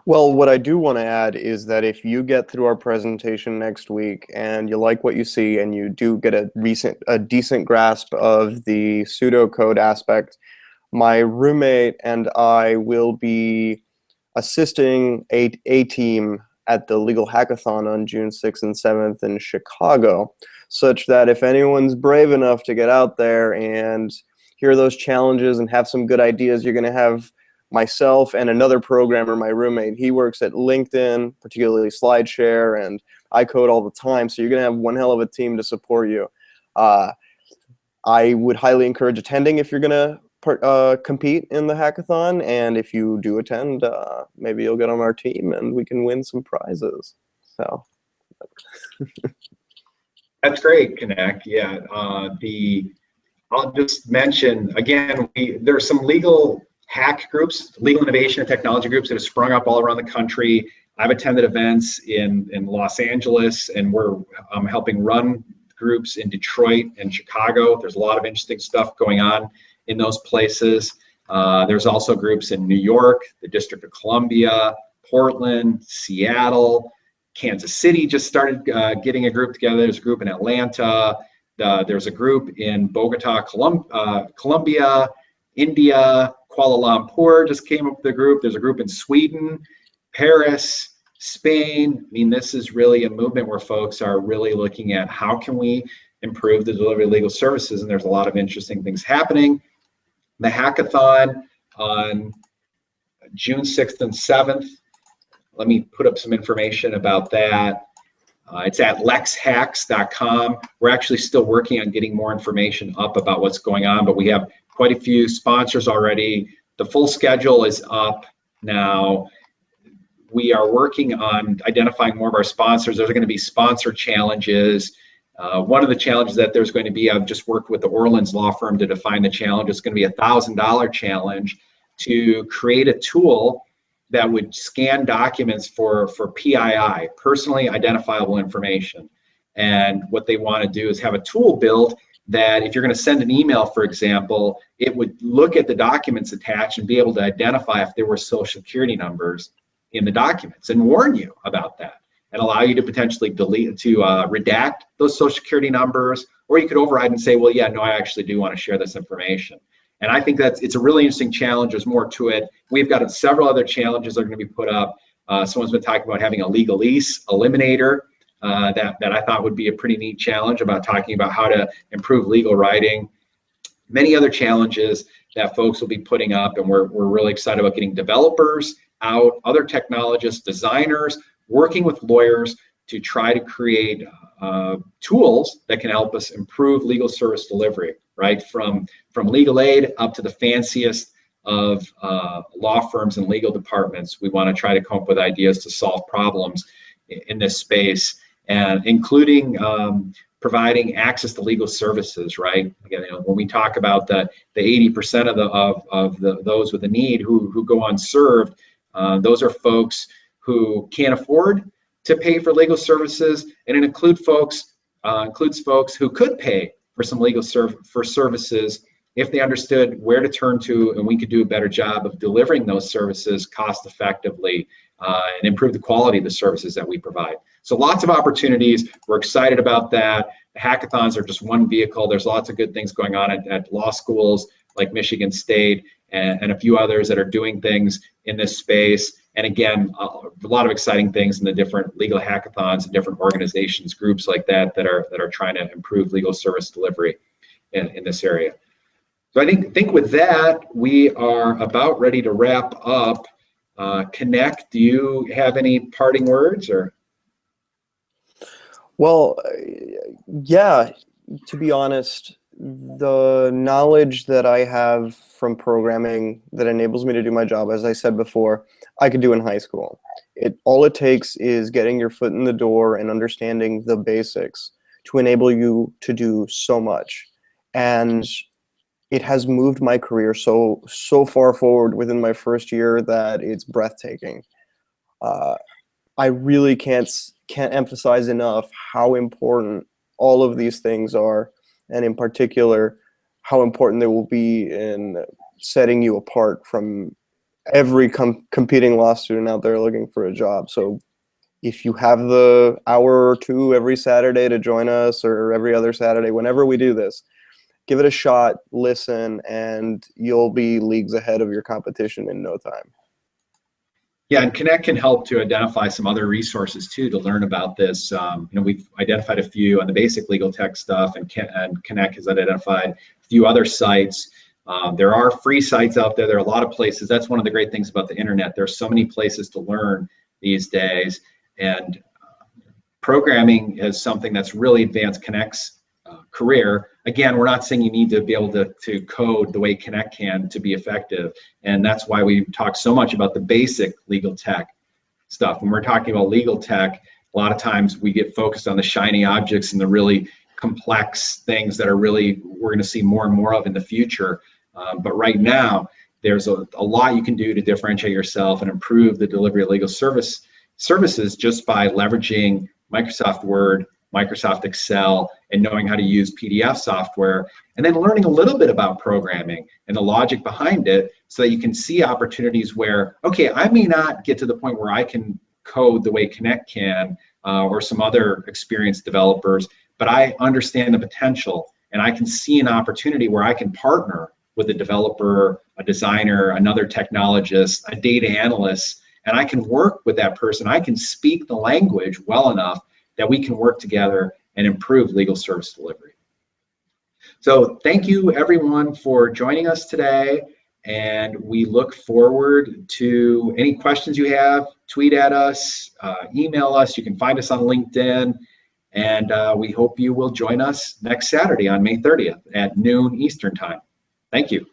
Well, what I do want to add is that if you get through our presentation next week and you like what you see and you do get a decent grasp of the pseudocode aspect, my roommate and I will be assisting a team at the Legal Hackathon on June 6th and 7th in Chicago, such that if anyone's brave enough to get out there and hear those challenges and have some good ideas, you're going to have myself and another programmer, my roommate. He works at LinkedIn, particularly SlideShare, and I code all the time, so you're going to have one hell of a team to support you. I would highly encourage attending if you're going to compete in the hackathon, and if you do attend, maybe you'll get on our team and we can win some prizes. So that's great, Canek. Yeah, I'll just mention again, there's some legal hack groups, legal innovation and technology groups that have sprung up all around the country. I've attended events in Los Angeles, and we're helping run groups in Detroit and Chicago. There's a lot of interesting stuff going on in those places. There's also groups in New York, the District of Columbia, Portland, Seattle, Kansas City just started getting a group together. There's a group in Atlanta. There's a group in Bogota, Colombia, India, Kuala Lumpur just came up with a group. There's a group in Sweden, Paris, Spain. I mean, this is really a movement where folks are really looking at how can we improve the delivery of legal services, and there's a lot of interesting things happening. The hackathon on June 6th and 7th. Let me put up some information about that. It's at lexhacks.com. We're actually still working on getting more information up about what's going on, but we have quite a few sponsors already. The full schedule is up now. We are working on identifying more of our sponsors. There's going to be sponsor challenges. One of the challenges that there's going to be, I've just worked with the Orleans law firm to define the challenge. It's going to be a $1,000 challenge to create a tool that would scan documents for PII, personally identifiable information. And what they want to do is have a tool built that if you're going to send an email, for example, it would look at the documents attached and be able to identify if there were social security numbers in the documents and warn you about that and allow you to potentially redact those social security numbers, or you could override and say, well, yeah, no, I actually do want to share this information. And I think it's a really interesting challenge. There's more to it. We've got several other challenges that are going to be put up. Someone's been talking about having a legalese eliminator that I thought would be a pretty neat challenge, about talking about how to improve legal writing. Many other challenges that folks will be putting up, and we're really excited about getting developers out, other technologists, designers, working with lawyers to try to create tools that can help us improve legal service delivery, right? From legal aid up to the fanciest of law firms and legal departments. We want to try to come up with ideas to solve problems in this space, and including providing access to legal services, right? Again, when we talk about the 80% of those with a need who go unserved, those are folks who can't afford to pay for legal services, and it includes folks who could pay for some legal services if they understood where to turn to, and we could do a better job of delivering those services cost effectively and improve the quality of the services that we provide. So lots of opportunities. We're excited about that. The hackathons are just one vehicle. There's lots of good things going on at law schools like Michigan State and a few others that are doing things in this space. And again, a lot of exciting things in the different legal hackathons and different organizations, groups like that are trying to improve legal service delivery in this area. So I think with that, we are about ready to wrap up. Canek, do you have any parting words or? Well, yeah, to be honest, the knowledge that I have from programming that enables me to do my job, as I said before, I could do in high school. All it takes is getting your foot in the door and understanding the basics to enable you to do so much. And it has moved my career so far forward within my first year that it's breathtaking. I really can't emphasize enough how important all of these things are, and in particular, how important they will be in setting you apart from every competing law student out there looking for a job. So if you have the hour or two every Saturday to join us, or every other Saturday, whenever we do this, give it a shot, listen, and you'll be leagues ahead of your competition in no time. Yeah, and Canek can help to identify some other resources too to learn about this. We've identified a few on the basic legal tech stuff, and Canek has identified a few other sites. There are free sites out there. There are a lot of places. That's one of the great things about the internet. There's so many places to learn these days, and programming is something that's really advanced Canek's career again, we're not saying you need to be able to code the way Canek can to be effective. And that's why we talk so much about the basic legal tech stuff. When we're talking about legal tech, a lot of times we get focused on the shiny objects and the really complex things that are really, we're going to see more and more of in the future. But right now, there's a lot you can do to differentiate yourself and improve the delivery of legal services just by leveraging Microsoft Word, Microsoft Excel, and knowing how to use PDF software, and then learning a little bit about programming and the logic behind it so that you can see opportunities where, okay, I may not get to the point where I can code the way Canek can or some other experienced developers, but I understand the potential and I can see an opportunity where I can partner with a developer, a designer, another technologist, a data analyst, and I can work with that person. I can speak the language well enough that we can work together and improve legal service delivery. So thank you everyone for joining us today, and we look forward to any questions you have. Tweet at us, email us, you can find us on LinkedIn, and we hope you will join us next Saturday on May 30th at noon Eastern time. Thank you.